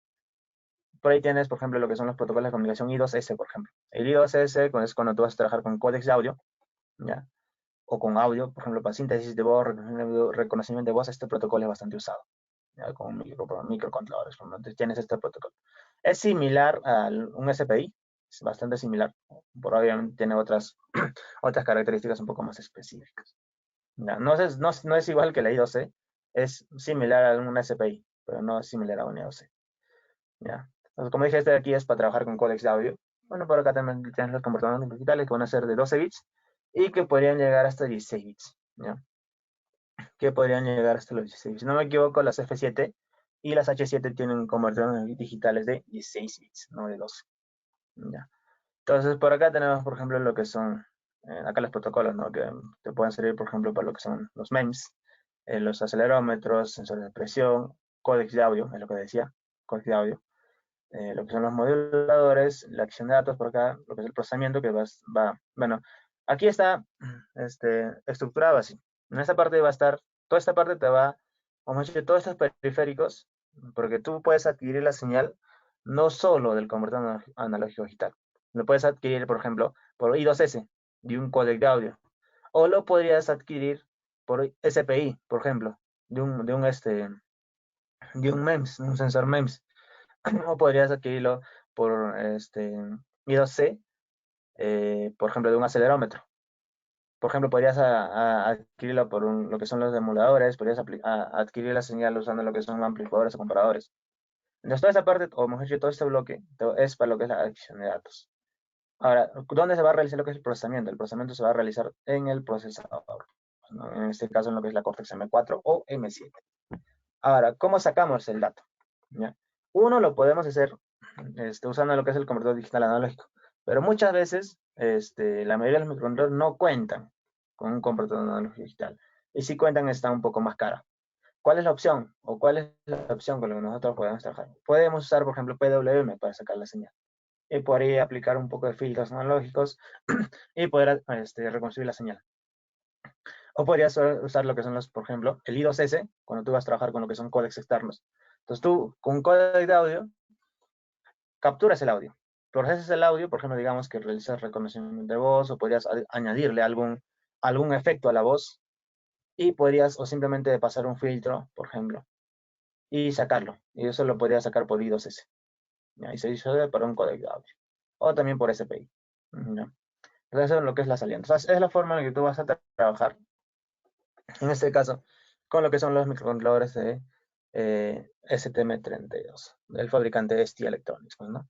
Por ahí tienes, por ejemplo, lo que son los protocolos de comunicación I2S, por ejemplo. El I2S es cuando tú vas a trabajar con códex de audio, ¿ya? O con audio, por ejemplo, para síntesis de voz, reconocimiento de voz, este protocolo es bastante usado, ¿ya? Con microcontroladores. Entonces tienes este protocolo. Es similar a un SPI, es bastante similar, pero obviamente tiene otras características un poco más específicas. ¿Ya? No es igual que la I2C, es similar a un SPI, pero no es similar a un I2C. ¿Ya? Entonces, como dije, este de aquí es para trabajar con códex de audio. Bueno, por acá también tienes los comportamientos digitales que van a ser de 12 bits y que podrían llegar hasta 16 bits. ¿Ya? Que podrían llegar hasta los 16 bits. Si no me equivoco, las F7 y las H7 tienen convertidores digitales de 16 bits, no de 12. ¿Ya? Entonces, por acá tenemos, por ejemplo, lo que son, acá los protocolos, ¿no? Que te pueden servir, por ejemplo, para lo que son los MEMS, los acelerómetros, sensores de presión, códex de audio, es lo que decía, códex de audio. Lo que son los moduladores, la acción de datos por acá, lo que es el procesamiento que bueno, aquí está estructurado así. En esta parte va a estar, toda esta parte te va, vamos a decir, todos estos periféricos, porque tú puedes adquirir la señal no solo del convertidor analógico digital, lo puedes adquirir, por ejemplo, por I2S, de un códec de audio, o lo podrías adquirir por SPI, por ejemplo, de un MEMS, un sensor MEMS. O podrías adquirirlo por I2C, por ejemplo, de un acelerómetro. Por ejemplo, podrías adquirirlo por lo que son los emuladores, podrías adquirir la señal usando lo que son amplificadores o comparadores. Entonces, toda esta parte, o mejor dicho, todo este bloque, es para lo que es la adquisición de datos. Ahora, ¿dónde se va a realizar lo que es el procesamiento? El procesamiento se va a realizar en el procesador, ¿no? En este caso, en lo que es la Cortex M4 o M7. Ahora, ¿cómo sacamos el dato? ¿Ya? Uno lo podemos hacer usando lo que es el convertidor digital analógico. Pero muchas veces, la mayoría de los microcontroladores no cuentan con un convertidor analógico digital. Y si cuentan, está un poco más cara. ¿Cuál es la opción? ¿O cuál es la opción con la que nosotros podemos trabajar? Podemos usar, por ejemplo, PWM para sacar la señal. Y por ahí aplicar un poco de filtros analógicos y poder reconstruir la señal. O podrías usar lo que son los, por ejemplo, el I2S, cuando tú vas a trabajar con lo que son códecs externos. Entonces tú, con un códec de audio, capturas el audio. Procesas el audio, por ejemplo, digamos que realizas reconocimiento de voz, o podrías añadirle algún efecto a la voz, y podrías, o simplemente pasar un filtro, por ejemplo, y sacarlo. Y eso lo podrías sacar por I2S. ¿Ya? Y se hizo para un códec de audio. O también por SPI. ¿Ya? Entonces, eso es lo que es la salida. Entonces, es la forma en la que tú vas a trabajar, en este caso, con lo que son los microcontroladores de STM32, del fabricante ST Electronics, ¿no?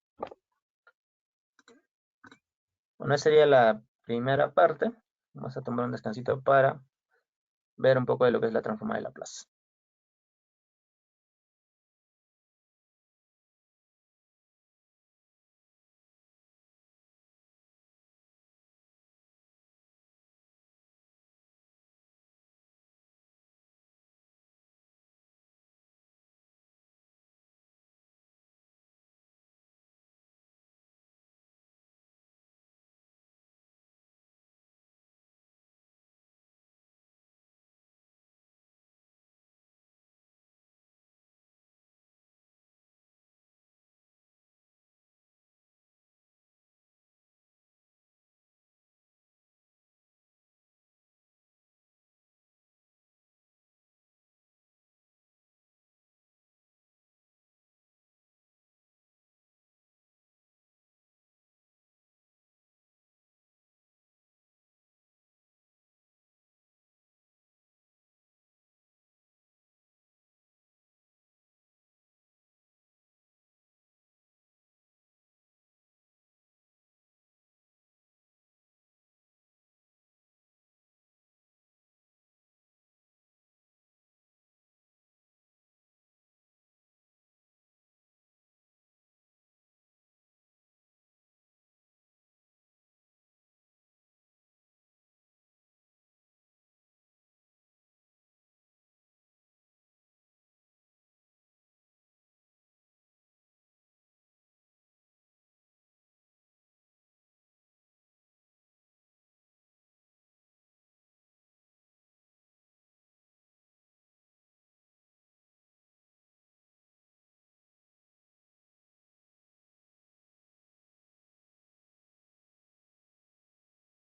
Bueno, esa sería la primera parte. Vamos a tomar un descansito para ver un poco de lo que es la transformada de Laplace.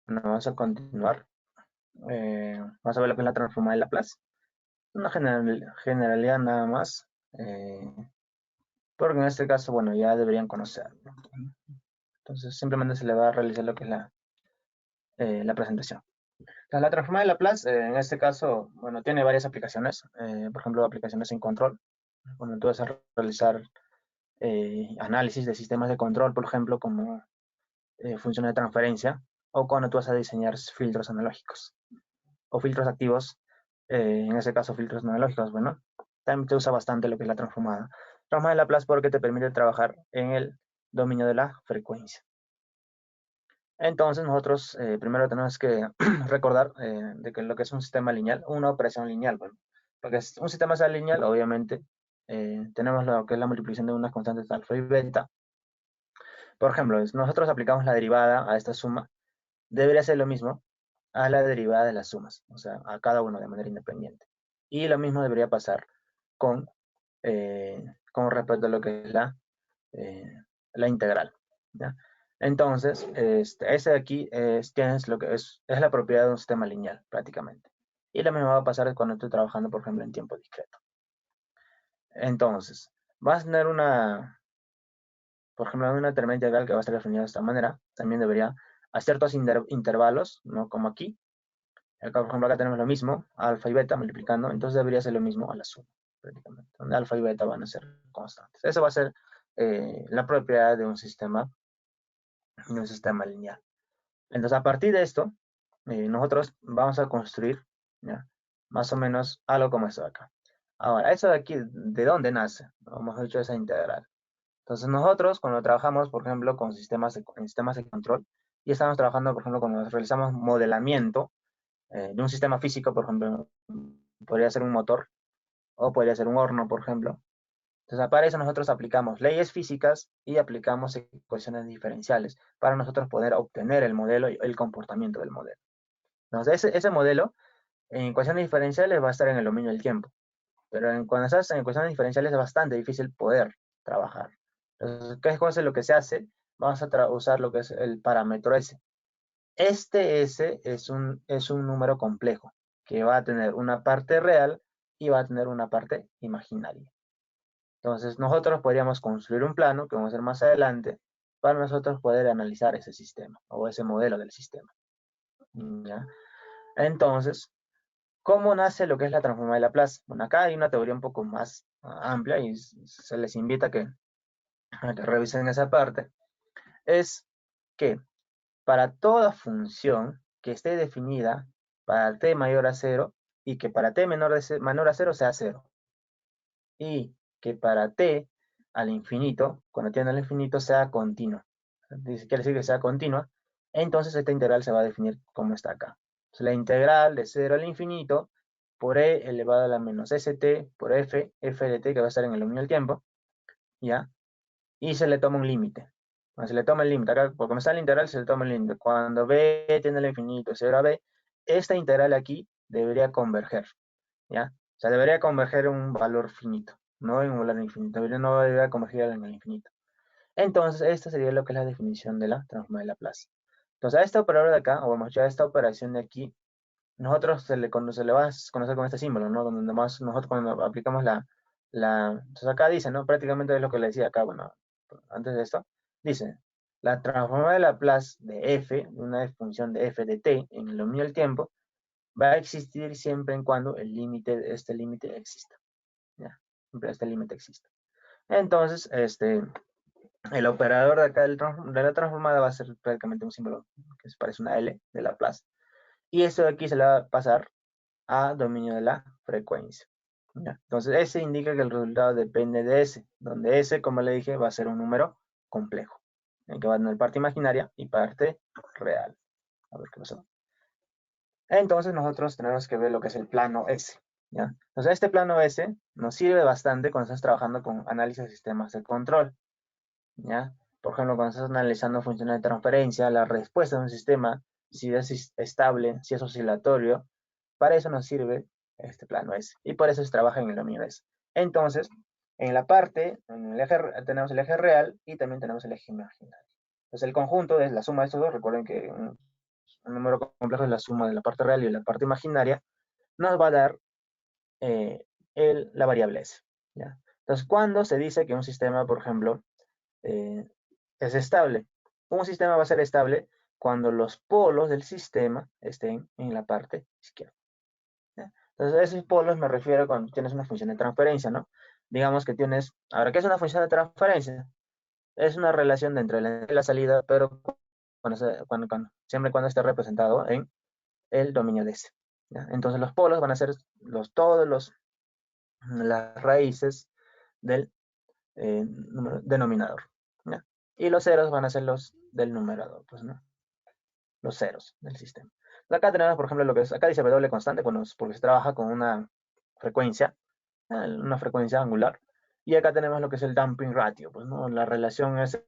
Bueno, vamos a continuar. Vamos a ver lo que es la transformada de Laplace. Una generalidad nada más. Porque en este caso, bueno, ya deberían conocerlo. Entonces, simplemente se le va a realizar lo que es la presentación. Entonces, la transformada de Laplace, en este caso, bueno, tiene varias aplicaciones. Por ejemplo, aplicaciones en control. Cuando tú vas a realizar análisis de sistemas de control, por ejemplo, como función de transferencia, o cuando tú vas a diseñar filtros analógicos o filtros activos, en ese caso filtros analógicos, bueno, también te usa bastante lo que es la transformada. Transformada de Laplace porque te permite trabajar en el dominio de la frecuencia. Entonces nosotros primero tenemos que recordar de que lo que es un sistema lineal, una operación lineal, bueno, porque un sistema sea lineal, obviamente, tenemos lo que es la multiplicación de unas constantes alfa y beta. Por ejemplo, nosotros aplicamos la derivada a esta suma, debería ser lo mismo a la derivada de las sumas, o sea, a cada uno de manera independiente. Y lo mismo debería pasar con respecto a lo que es la integral. ¿Ya? Entonces, ese de aquí es lo que es la propiedad de un sistema lineal, prácticamente. Y lo mismo va a pasar cuando estoy trabajando, por ejemplo, en tiempo discreto. Entonces, vas a tener por ejemplo, una tormenta integral que va a estar definida de esta manera. También debería a ciertos intervalos, ¿no? Como aquí. Acá, por ejemplo, acá tenemos lo mismo, alfa y beta multiplicando, entonces debería ser lo mismo a la suma, prácticamente, donde alfa y beta van a ser constantes. Eso va a ser la propiedad de un sistema lineal. Entonces, a partir de esto, nosotros vamos a construir, ¿ya? Más o menos algo como esto de acá. Ahora, eso de aquí, ¿de dónde nace? Hemos hecho esa integral. Entonces nosotros cuando trabajamos, por ejemplo, con en sistemas de control, y estamos trabajando, por ejemplo, cuando realizamos modelamiento de un sistema físico, por ejemplo, podría ser un motor o podría ser un horno, por ejemplo. Entonces, para eso nosotros aplicamos leyes físicas y aplicamos ecuaciones diferenciales para nosotros poder obtener el modelo y el comportamiento del modelo. Entonces, ese modelo en ecuaciones diferenciales va a estar en el dominio del tiempo, pero cuando estás en ecuaciones diferenciales es bastante difícil poder trabajar. Entonces, ¿qué cosa es lo que se hace? Vamos a usar lo que es el parámetro S. Este S es un número complejo que va a tener una parte real y va a tener una parte imaginaria. Entonces, nosotros podríamos construir un plano, que vamos a hacer más adelante, para nosotros poder analizar ese sistema o ese modelo del sistema. ¿Ya? Entonces, ¿cómo nace lo que es la transformada de Laplace? Bueno, acá hay una teoría un poco más amplia y se les invita a que revisen esa parte. Es que para toda función que esté definida para t mayor a 0 y que para t menor a 0 sea 0 y que para t al infinito, cuando tiende al infinito, sea continua. Quiere decir que sea continua, entonces esta integral se va a definir como está acá. Entonces, la integral de 0 al infinito por e elevado a la menos st por f de t que va a estar en el dominio del tiempo, ¿ya? Y se le toma un límite. Cuando se le toma el límite, acá, por como está la integral, se le toma el límite. Cuando b tiende al infinito, 0 a b, esta integral aquí debería converger, ¿ya? O sea, debería converger un valor finito, no en un valor infinito, no debería converger en el infinito. Entonces, esta sería lo que es la definición de la transformada de Laplace. Entonces, a esta operadora de acá, o vamos a esta operación de aquí, nosotros cuando se le va a conocer con este símbolo, ¿no? Donde más nosotros cuando aplicamos entonces acá dice, ¿no? Prácticamente es lo que le decía acá, bueno, antes de esto, dice, la transformada de Laplace de f, una función de f de t en el dominio del tiempo, va a existir siempre en cuando este límite exista, ¿ya? Siempre este límite exista. Entonces, el operador de acá de la transformada va a ser prácticamente un símbolo que se parece a una L de Laplace. Y esto de aquí se le va a pasar a dominio de la frecuencia. ¿Ya? Entonces, S indica que el resultado depende de S, donde S, como le dije, va a ser un número complejo, en que va a tener parte imaginaria y parte real. A ver qué pasó. Entonces, nosotros tenemos que ver lo que es el plano S. ¿Ya? Entonces, este plano S nos sirve bastante cuando estás trabajando con análisis de sistemas de control. ¿Ya? Por ejemplo, cuando estás analizando funciones de transferencia, la respuesta de un sistema, si es estable, si es oscilatorio, para eso nos sirve este plano S. Y por eso se trabaja en el dominio S. Entonces, en la parte, en el eje, tenemos el eje real y también tenemos el eje imaginario. Entonces, el conjunto es la suma de estos dos. Recuerden que un número complejo es la suma de la parte real y de la parte imaginaria. Nos va a dar la variable S. ¿Ya? Entonces, cuando se dice que un sistema, por ejemplo, es estable. Un sistema va a ser estable cuando los polos del sistema estén en la parte izquierda. ¿Ya? Entonces, a esos polos me refiero cuando tienes una función de transferencia, ¿no? Digamos que tienes, ahora, ¿qué es una función de transferencia? Es una relación entre la entrada y la salida, pero siempre y cuando esté representado en el dominio de S. ¿Ya? Entonces, los polos van a ser todas las raíces del denominador. ¿Ya? Y los ceros van a ser los del numerador, pues, ¿no? Los ceros del sistema. Acá tenemos, por ejemplo, lo que es, acá dice W constante, bueno, es porque se trabaja con una frecuencia angular. Y acá tenemos lo que es el damping ratio, pues, ¿no? La relación en este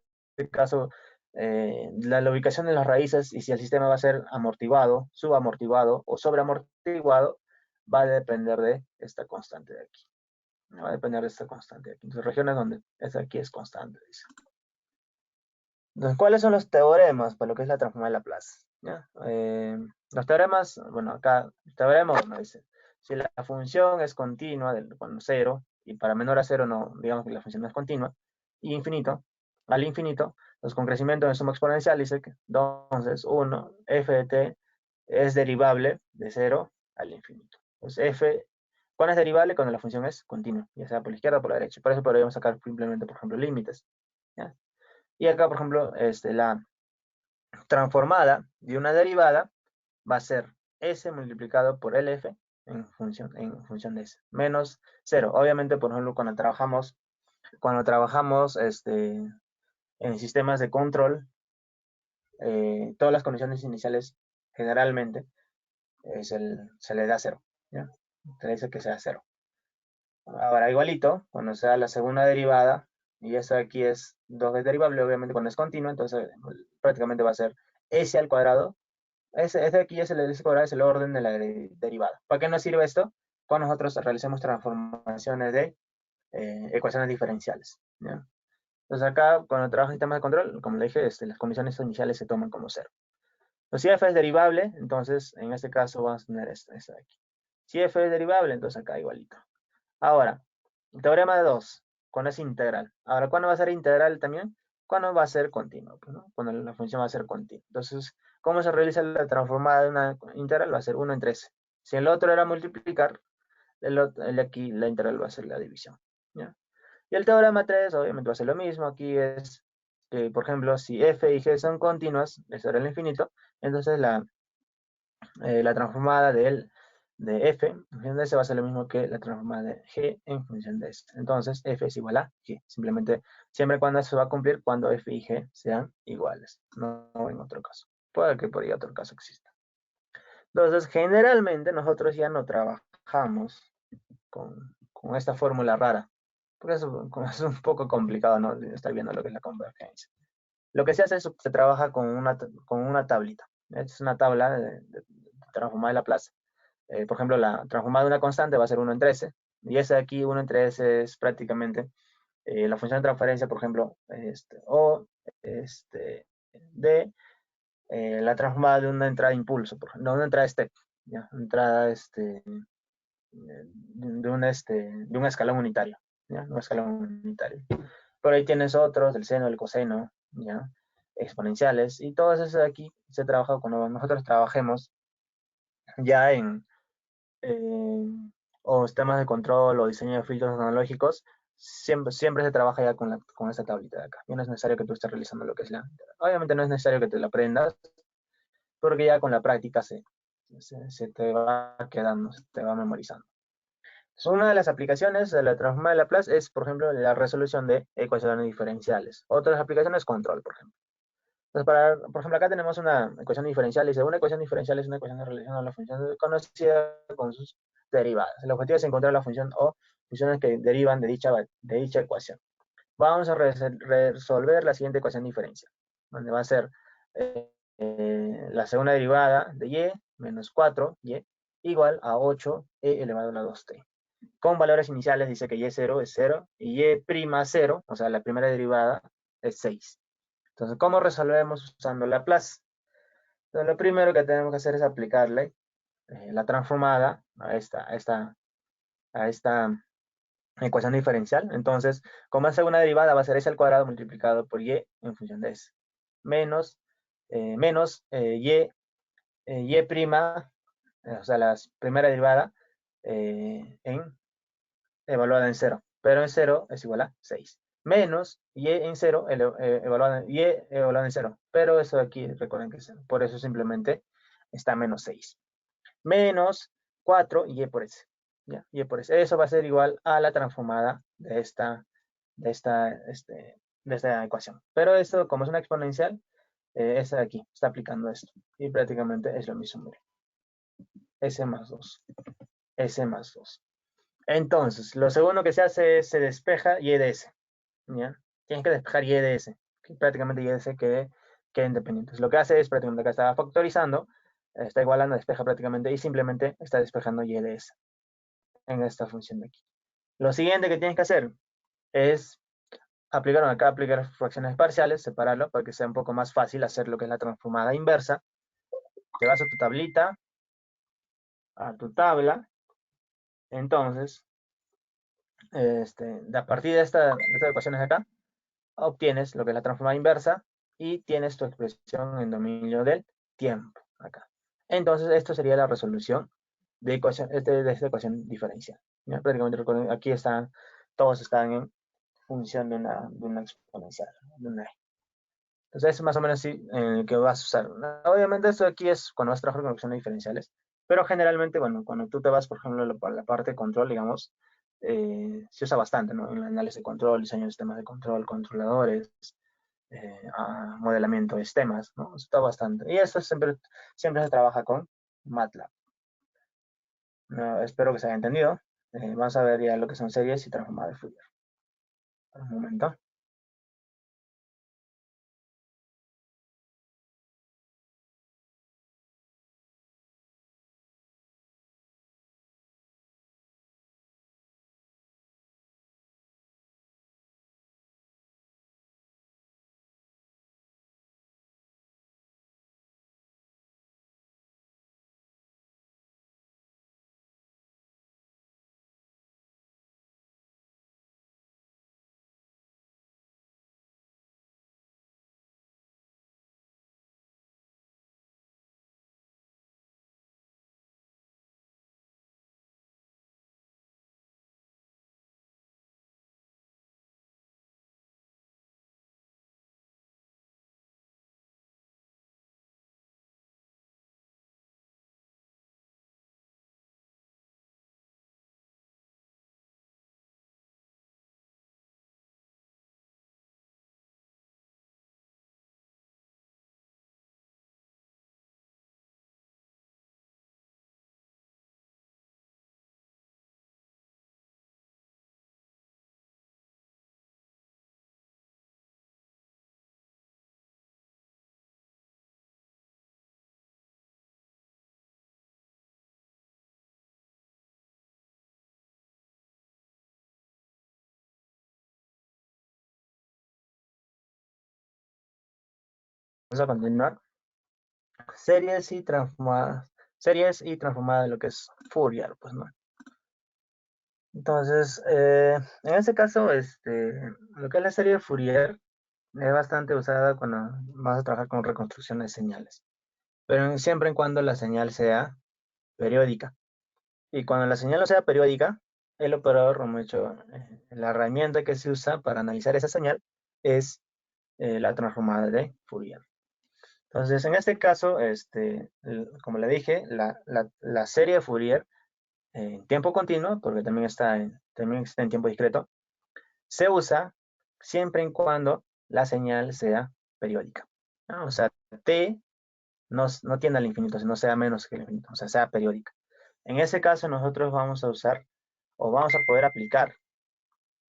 caso, la ubicación de las raíces y si el sistema va a ser amortiguado, subamortiguado o sobreamortiguado, va a depender de esta constante de aquí. Va a depender de esta constante de aquí. Entonces, regiones donde esta aquí es constante, dice. Entonces, ¿cuáles son los teoremas para lo que es la transformada de Laplace? ¿Ya? Los teoremas, bueno, acá, el teorema, bueno, dice, si la función es continua, cuando 0, y para menor a 0, no, digamos que la función no es continua, y infinito, al infinito, pues con crecimiento de suma exponencial, dice que entonces 1, f de t es derivable de 0 al infinito. Entonces, ¿cuándo es derivable? Cuando la función es continua, ya sea por la izquierda o por la derecha. Por eso podríamos sacar simplemente, por ejemplo, límites. ¿Ya? Y acá, por ejemplo, la transformada de una derivada va a ser S multiplicado por LF en función de S, menos 0. Obviamente, por ejemplo, cuando trabajamos cuando trabajamos en sistemas de control, todas las condiciones iniciales generalmente se le da cero, ¿ya? Se le dice que sea cero. Ahora, igualito, cuando se da la segunda derivada, y esto aquí es 2 derivable, obviamente cuando es continua, entonces prácticamente va a ser s al cuadrado. Ese aquí es el s cuadrado, es el orden de la derivada. ¿Para qué nos sirve esto? Cuando nosotros realicemos transformaciones de ecuaciones diferenciales, ¿ya? Entonces acá, cuando trabajo en sistemas de control, como le dije, las condiciones iniciales se toman como cero. Pues si f es derivable, entonces en este caso vamos a tener esto de aquí. Si f es derivable, entonces acá igualito. Ahora, teorema de 2, cuando es integral. Ahora, ¿cuándo va a ser integral también? Cuando va a ser continuo, pues, ¿no? Cuando la función va a ser continua. Entonces, ¿cómo se realiza la transformada de una integral? Va a ser 1 entre s. Si el otro era multiplicar, el aquí la integral va a ser la división, ¿ya? Y el teorema 3, obviamente va a ser lo mismo. Aquí es que, por ejemplo, si f y g son continuas, de 0 al infinito, entonces la transformada de f en función de s va a ser lo mismo que la transformada de g en función de s. Entonces, f es igual a g. Simplemente, siempre cuando eso va a cumplir, cuando f y g sean iguales. No en otro caso. Puede que por ahí otro caso exista. Entonces, generalmente nosotros ya no trabajamos con esta fórmula rara. Porque es un poco complicado, ¿no? Estar viendo lo que es la convergencia. Lo que se hace es se trabaja con una tablita. Esta es una tabla de transformada de Laplace. Por ejemplo, la transformada de una constante va a ser 1 entre s. Y ese de aquí, 1 entre s, es prácticamente la función de transferencia, por ejemplo, de la transformada de una entrada de impulso, por ejemplo, no una entrada step, ¿ya? Entrada de un escalón unitario, ¿ya? Un escalón unitario. Por ahí tienes otros, el seno, el coseno, ¿ya? Exponenciales, y todo eso de aquí se trabaja cuando nosotros trabajemos ya o sistemas de control o diseño de filtros analógicos, siempre se trabaja ya con esta tablita de acá. Ya no es necesario que tú estés realizando lo que es Obviamente no es necesario que te la aprendas, porque ya con la práctica se te va quedando, se te va memorizando. Una de las aplicaciones de la transformada de Laplace es, por ejemplo, la resolución de ecuaciones diferenciales. Otras aplicaciones, control, por ejemplo. Entonces, por ejemplo, acá tenemos una ecuación diferencial. Dice, una ecuación diferencial es una ecuación de relación a la función conocida con sus derivadas. El objetivo es encontrar la función o funciones que derivan de dicha ecuación. Vamos a resolver la siguiente ecuación diferencial, donde va a ser la segunda derivada de y menos 4y igual a 8e elevado a la 2t. Con valores iniciales dice que y0 es 0 y y' 0, o sea, la primera derivada, es 6. Entonces, ¿cómo resolvemos usando Laplace? Entonces, lo primero que tenemos que hacer es aplicarle la transformada a esta ecuación diferencial. Entonces, como hace una derivada, va a ser s al cuadrado multiplicado por y en función de s. Menos y prima, o sea, la primera derivada evaluada en 0. Pero en 0 es igual a 6. Menos y en 0 evaluada en 0. Pero eso de aquí, recuerden que es 0. Por eso simplemente está menos 6. Menos 4 y por s. ¿Ya? Y por s. Eso va a ser igual a la transformada de esta ecuación. Pero esto, como es una exponencial, esta de aquí está aplicando esto. Y prácticamente es lo mismo. Mire. S más 2. S más 2. Entonces, lo segundo que se hace es se despeja y de s. ¿Ya? Tienes que despejar y de s. Que prácticamente y de s quede independientes. Lo que hace es prácticamente acá está factorizando, está igualando, despeja prácticamente y simplemente está despejando y de s en esta función de aquí. Lo siguiente que tienes que hacer es aplicar fracciones parciales, separarlo para que sea un poco más fácil hacer lo que es la transformada inversa. Te vas a tu tablita, a tu tabla, entonces, a partir de estas ecuaciones de acá, obtienes lo que es la transformada inversa y tienes tu expresión en dominio del tiempo acá. Entonces, esto sería la resolución de esta ecuación diferencial. ¿Ya? Prácticamente aquí todos están en función de una exponencial, de una e. Entonces, es más o menos así que vas a usar. Obviamente, esto aquí es cuando vas a trabajar con ecuaciones diferenciales, pero generalmente, bueno, cuando tú te vas, por ejemplo, para la parte de control, digamos, se usa bastante, ¿no? En el análisis de control, diseño de sistemas de control, controladores, modelamiento de sistemas, ¿no? Está bastante. Y eso siempre se trabaja con MATLAB. Espero que se haya entendido. Vamos a ver ya lo que son series y transformadas de Fourier. Un momento. Vamos a continuar. Series y transformadas. Series y transformadas de lo que es Fourier, pues, ¿no? Entonces, en este caso, lo que es la serie de Fourier es bastante usada cuando vas a trabajar con reconstrucción de señales, pero siempre y cuando la señal sea periódica. Y cuando la señal no sea periódica, el operador, como he dicho, la herramienta que se usa para analizar esa señal es la transformada de Fourier. Entonces, en este caso, como le dije, la serie de Fourier en tiempo continuo, porque también también está en tiempo discreto, se usa siempre y cuando la señal sea periódica, ¿no? O sea, t no tiende al infinito, sino sea menos que el infinito, o sea, sea periódica. En ese caso, nosotros vamos a usar o vamos a poder aplicar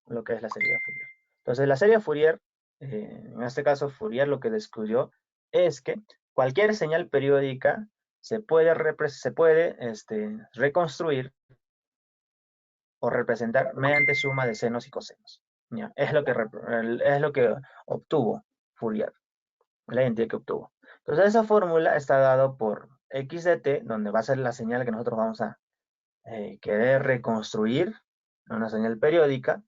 lo que es la serie de Fourier. Entonces, la serie de Fourier, en este caso, Fourier lo que descubrió es que cualquier señal periódica se puede reconstruir o representar mediante suma de senos y cosenos. ¿Ya? Es lo que obtuvo Fourier, la identidad que obtuvo. Entonces, esa fórmula está dada por x de t, donde va a ser la señal que nosotros vamos a querer reconstruir, una señal periódica,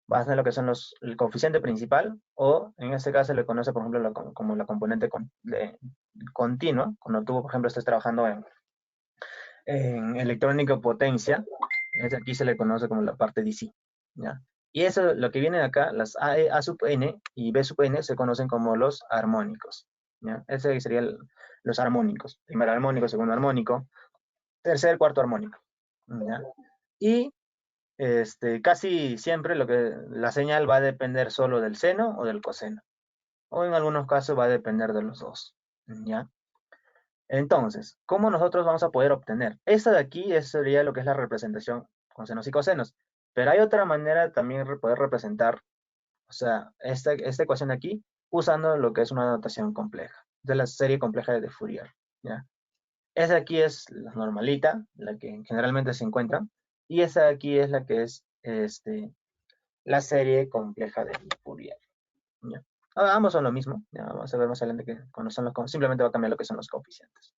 va a ser lo que son el coeficiente principal, o en este caso se le conoce, por ejemplo, como la componente continua, cuando tú, por ejemplo, estés trabajando en electrónica potencia, aquí se le conoce como la parte DC, ¿ya? Y eso, lo que viene acá, las A sub n y B sub n se conocen como los armónicos, ¿ya? Ese serían los armónicos, primer armónico, segundo armónico, tercer, cuarto armónico, ¿ya? Y casi siempre la señal va a depender solo del seno o del coseno, o en algunos casos va a depender de los dos, ¿ya? Entonces, ¿cómo nosotros vamos a poder obtener? Esta de aquí sería lo que es la representación con senos y cosenos, pero hay otra manera también de poder representar, o sea, esta ecuación de aquí, usando lo que es una notación compleja, de la serie compleja de Fourier, ¿ya? Esa de aquí es la normalita, la que generalmente se encuentra, y esa de aquí es la que es la serie compleja de Fourier, ¿ya? Ambos son lo mismo, ya vamos a ver más adelante que cuando simplemente va a cambiar lo que son los coeficientes.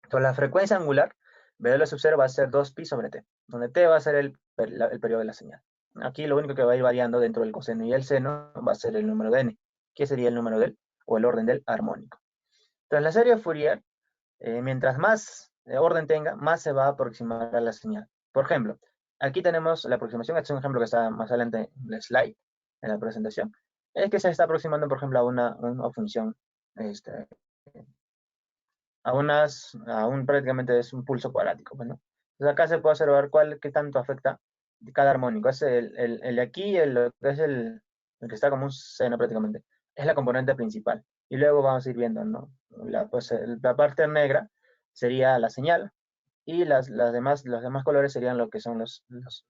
Entonces, la frecuencia angular, B de la sub 0 va a ser 2pi sobre t, donde t va a ser el periodo de la señal. Aquí lo único que va a ir variando dentro del coseno y el seno va a ser el número de n, que sería el número o el orden del armónico. Entonces, la serie de Fourier, mientras más orden tenga, más se va a aproximar a la señal. Por ejemplo, aquí tenemos la aproximación, este es un ejemplo que está más adelante en el slide, en la presentación, es que se está aproximando, por ejemplo, a una función prácticamente es un pulso cuadrático, ¿no? Entonces acá se puede observar qué tanto afecta de cada armónico. Es el de aquí, lo que es el que está como un seno prácticamente. Es la componente principal. Y luego vamos a ir viendo, ¿no? Pues, la parte negra sería la señal y los demás colores serían lo que son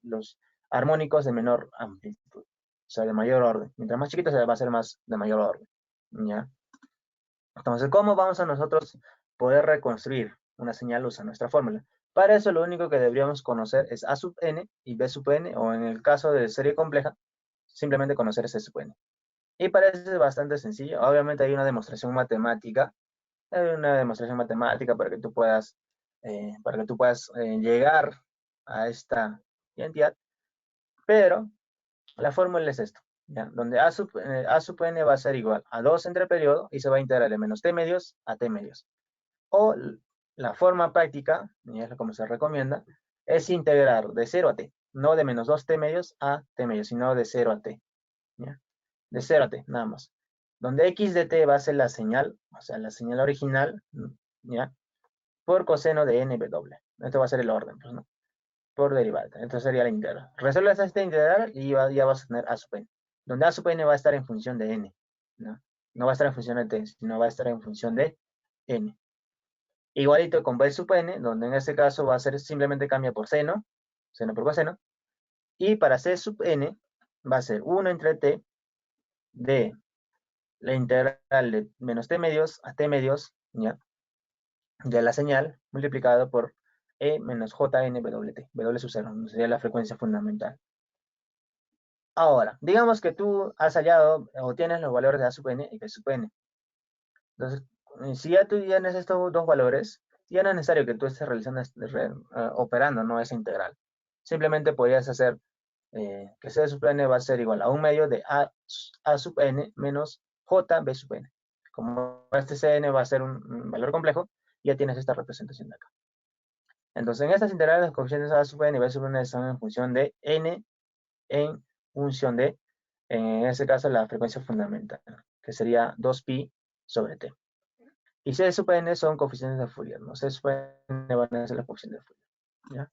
los armónicos de menor amplitud, o sea, de mayor orden. Mientras más chiquito se va a ser más de mayor orden, ¿ya? Entonces, ¿cómo vamos a nosotros poder reconstruir una señal usando nuestra fórmula? Para eso lo único que deberíamos conocer es A sub n y B sub n, o en el caso de serie compleja, simplemente conocer C sub n. Y parece bastante sencillo. Obviamente hay una demostración matemática para que tú puedas llegar a esta identidad, pero la fórmula es esto, ¿ya? Donde A sub n va a ser igual a 2 entre periodo y se va a integrar de menos t medios a t medios. O la forma práctica, y es como se recomienda, es integrar de 0 a t, no de menos 2 t medios a t medios, sino de 0 a t, ¿ya? De 0 a t, nada más. Donde x de t va a ser la señal, o sea, la señal original, ¿ya? Por coseno de nw. Esto va a ser el orden, pues, ¿no? Por derivada. Entonces sería la integral. Resuelves esta integral y ya vas a tener a sub n. Donde a sub n va a estar en función de n, ¿no? No va a estar en función de t, sino va a estar en función de n. Igualito con b sub n, donde en este caso va a ser simplemente cambia por seno, seno por coseno. Y para c sub n va a ser 1 entre t de la integral de menos t medios a t medios, ¿ya? De la señal multiplicado por E menos JNWT, W sub 0, sería la frecuencia fundamental. Ahora, digamos que tú has hallado o tienes los valores de A sub n y B sub n. Entonces, si ya tú tienes estos dos valores, ya no es necesario que tú estés realizando, operando, ¿no? Esa integral. Simplemente podrías hacer que C sub n va a ser igual a un medio de A sub n menos JB sub n. Como este Cn va a ser un valor complejo, ya tienes esta representación de acá. Entonces, en estas integrales, los coeficientes A sub n y B sub n son en función de n en función de, en este caso, la frecuencia fundamental, que sería 2pi sobre t. Y C sub n son coeficientes de Fourier, ¿no? C sub n van a ser los coeficientes de Fourier, ¿ya?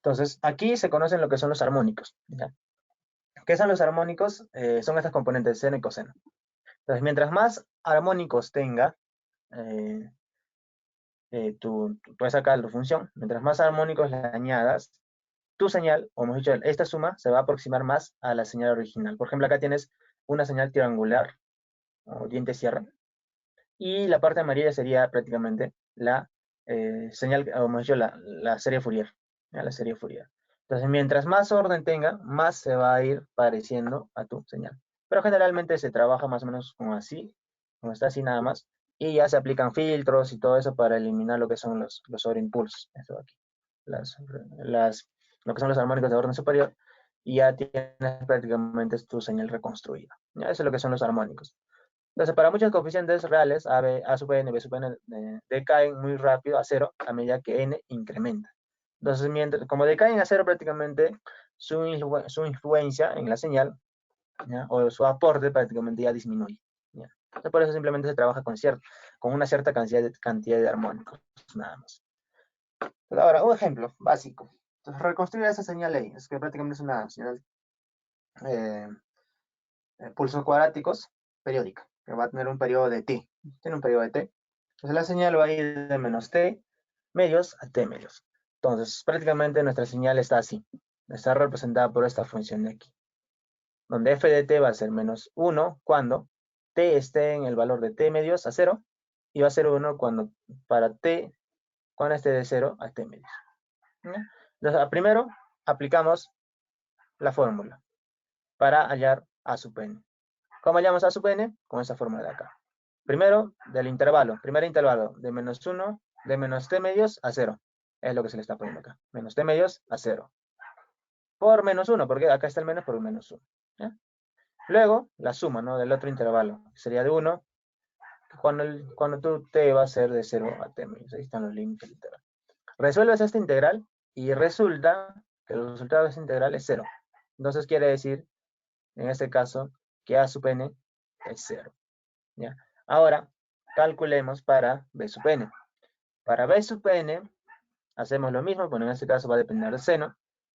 Entonces, aquí se conocen lo que son los armónicos, ¿ya? ¿Qué son los armónicos? Son estas componentes, seno y coseno. Entonces, mientras más armónicos tenga, tú puedes sacar tu función, mientras más armónicos le añadas, tu señal, o mejor dicho, esta suma se va a aproximar más a la señal original. Por ejemplo, acá tienes una señal triangular, o diente sierra, y la parte amarilla sería prácticamente la señal, o mejor dicho, la serie Fourier, ¿ya? La serie Fourier. Entonces, mientras más orden tenga, más se va a ir pareciendo a tu señal. Pero generalmente se trabaja más o menos como así, como está así nada más, y ya se aplican filtros y todo eso para eliminar lo que son los sobreimpulsos. Esto de aquí. Las, lo que son los armónicos de orden superior, y ya tienes prácticamente tu señal reconstruida. ¿Ya? Eso es lo que son los armónicos. Entonces, para muchos coeficientes reales, A sub n, B sub n, decaen muy rápido a cero a medida que n incrementa. Entonces, como decaen a cero prácticamente, su influencia en la señal, ¿ya? O su aporte prácticamente ya disminuye, ¿ya? Entonces, por eso simplemente se trabaja con una cierta cantidad de armónicos, nada más. Pero ahora, un ejemplo básico. Entonces, reconstruir esa señal ahí, es que prácticamente es una señal eh, pulsos cuadráticos periódica, que va a tener un periodo de t. Tiene un periodo de t. Entonces la señal va a ir de menos t medios a t medios. Entonces prácticamente nuestra señal está así. Está representada por esta función de aquí. Donde f de t va a ser menos 1 cuando t esté en el valor de t medios a 0. Y va a ser 1 cuando esté de 0 a t medios. Entonces primero aplicamos la fórmula para hallar a sub n. ¿Cómo hallamos a sub n? Con esa fórmula de acá. Primero, del intervalo. Primer intervalo de menos 1, de menos t medios a 0. Es lo que se le está poniendo acá. Menos t medios a 0. Por menos 1, porque acá está el menos por un menos 1. ¿Ya? Luego, la suma, ¿no? Del otro intervalo. Sería de 1, cuando tu t va a ser de 0 a t medios. Ahí están los límites del integral. Resuelves esta integral y resulta que el resultado de esta integral es 0. Entonces quiere decir, en este caso, que a sub n es 0. ¿Ya? Ahora, calculemos para b sub n. Para b sub n, hacemos lo mismo, pero en este caso va a depender del seno.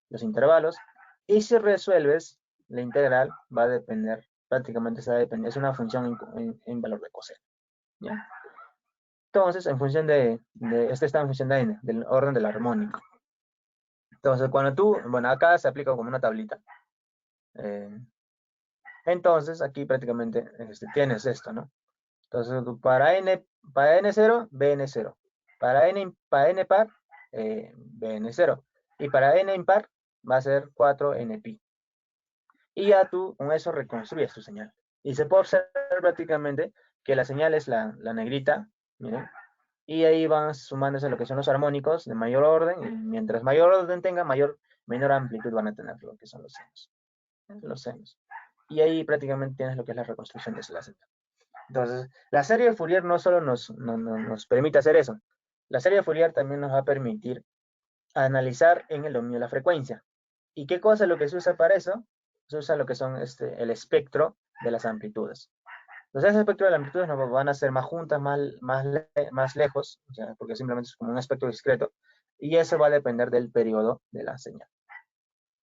los intervalos, y si resuelves la integral va a depender, prácticamente se va a depender, es una función en valor de coseno, ¿ya? Entonces, en función este está en función de n, del orden del armónico. Entonces, cuando tú, bueno, acá se aplica como una tablita. Entonces, aquí prácticamente tienes esto, ¿no? Entonces, para n0, bn0. Para n par, bn0. Y para n impar va a ser 4npi. Y ya tú con eso reconstruyes tu señal. Y se puede observar prácticamente que la señal es la negrita, miren, y ahí van sumándose lo que son los armónicos de mayor orden, y mientras mayor orden tenga, menor amplitud van a tener lo que son los senos. Los senos. Y ahí prácticamente tienes lo que es la reconstrucción de la Z. Entonces, la serie de Fourier no solo nos permite hacer eso, la serie de Fourier también nos va a permitir analizar en el dominio de la frecuencia. ¿Y qué cosa es lo que se usa para eso? Se usa lo que son el espectro de las amplitudes. Entonces, ese espectro de las amplitudes no van a ser más juntas, más lejos, o sea, porque simplemente es como un espectro discreto, y eso va a depender del periodo de la señal.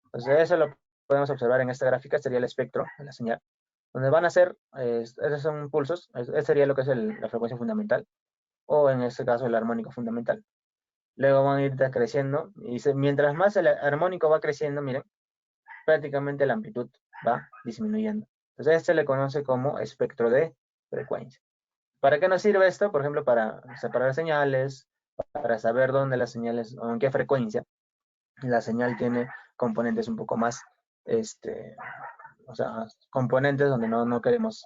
Entonces, eso lo podemos observar en esta gráfica, sería el espectro de la señal, donde van a ser, esos son pulsos, ese sería lo que es la frecuencia fundamental, o en este caso el armónico fundamental. Luego van a ir creciendo, y mientras más el armónico va creciendo, miren, prácticamente la amplitud va disminuyendo. Entonces, este le conoce como espectro de frecuencia. ¿Para qué nos sirve esto? Por ejemplo, para separar señales, para saber dónde las señales, o en qué frecuencia la señal tiene componentes un poco más, o sea, componentes donde no queremos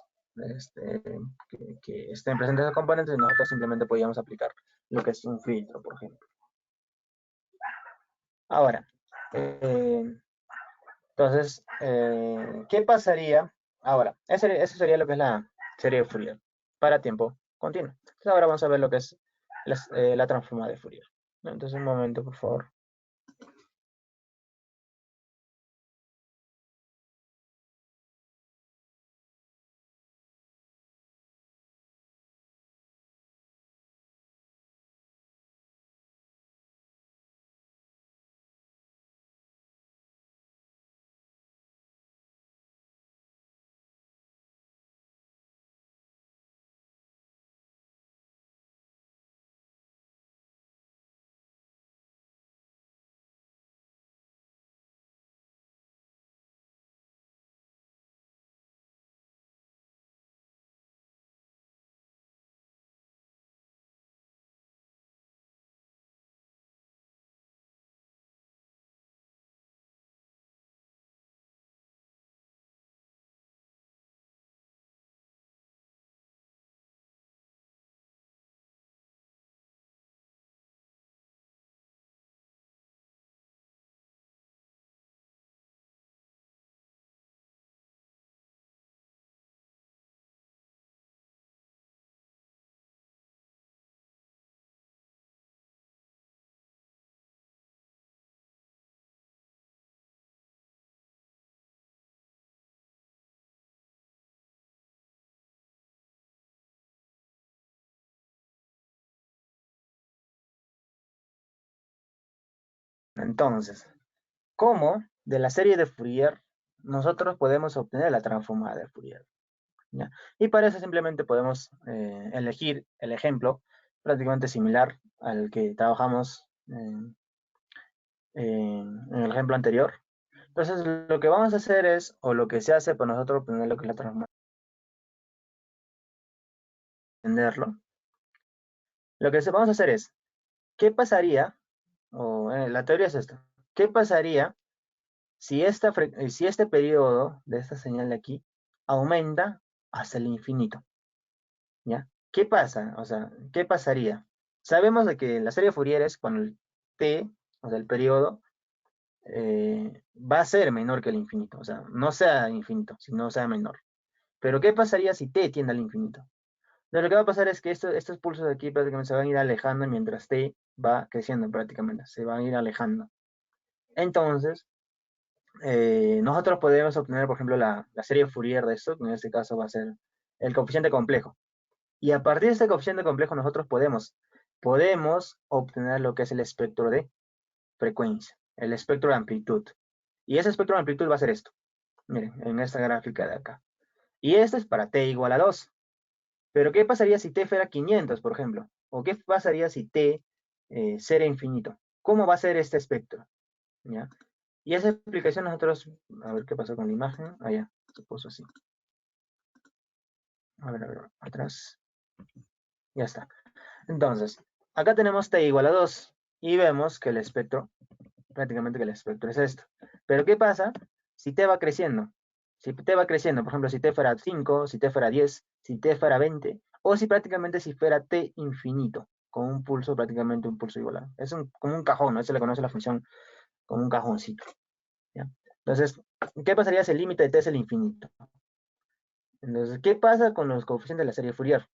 que estén presentes los componentes, y nosotros simplemente podríamos aplicar lo que es un filtro, por ejemplo. Ahora, entonces, ¿qué pasaría? Ahora, eso sería lo que es la serie de Fourier para tiempo continuo. Entonces, ahora vamos a ver lo que es la transforma de Fourier. Entonces, un momento, por favor. Entonces, ¿cómo de la serie de Fourier nosotros podemos obtener la transformada de Fourier? ¿Ya? Y para eso simplemente podemos elegir el ejemplo prácticamente similar al que trabajamos en el ejemplo anterior. Entonces, lo que vamos a hacer es, o lo que se hace para nosotros obtener lo que es la transformación, entenderlo. Lo que vamos a hacer es, ¿qué pasaría? La teoría es esta. ¿Qué pasaría si este periodo de esta señal de aquí aumenta hasta el infinito? ¿Ya? ¿Qué pasa? O sea, ¿qué pasaría? Sabemos de que la serie de Fourier es cuando el t, o sea, el periodo, va a ser menor que el infinito. O sea, no sea infinito, sino sea menor. Pero ¿qué pasaría si t tiende al infinito? Lo que va a pasar es que estos pulsos de aquí prácticamente se van a ir alejando mientras t va creciendo prácticamente. Se van a ir alejando. Entonces, nosotros podemos obtener, por ejemplo, la serie de Fourier de esto, que en este caso va a ser el coeficiente complejo. Y a partir de este coeficiente complejo nosotros podemos obtener lo que es el espectro de frecuencia. el espectro de amplitud. Y ese espectro de amplitud va a ser esto. Miren, en esta gráfica de acá. Y esto es para t igual a 2. Pero ¿qué pasaría si t fuera 500, por ejemplo? ¿O qué pasaría si t será infinito? ¿Cómo va a ser este espectro? ¿Ya? Y esa explicación nosotros, a ver qué pasó con la imagen. Ah, ya, se puso así. A ver, atrás. Ya está. Entonces, acá tenemos t igual a 2 y vemos que el espectro, prácticamente que el espectro es esto. Pero ¿qué pasa si t va creciendo? Si t va creciendo, por ejemplo, si t fuera 5, si t fuera 10, si t fuera 20, o si prácticamente si fuera t infinito, con un pulso, prácticamente un pulso igual a... Es como un cajón, ¿no? Se le conoce la función como un cajoncito. ¿Ya? Entonces, ¿qué pasaría si el límite de t es el infinito? Entonces, ¿qué pasa con los coeficientes de la serie Fourier?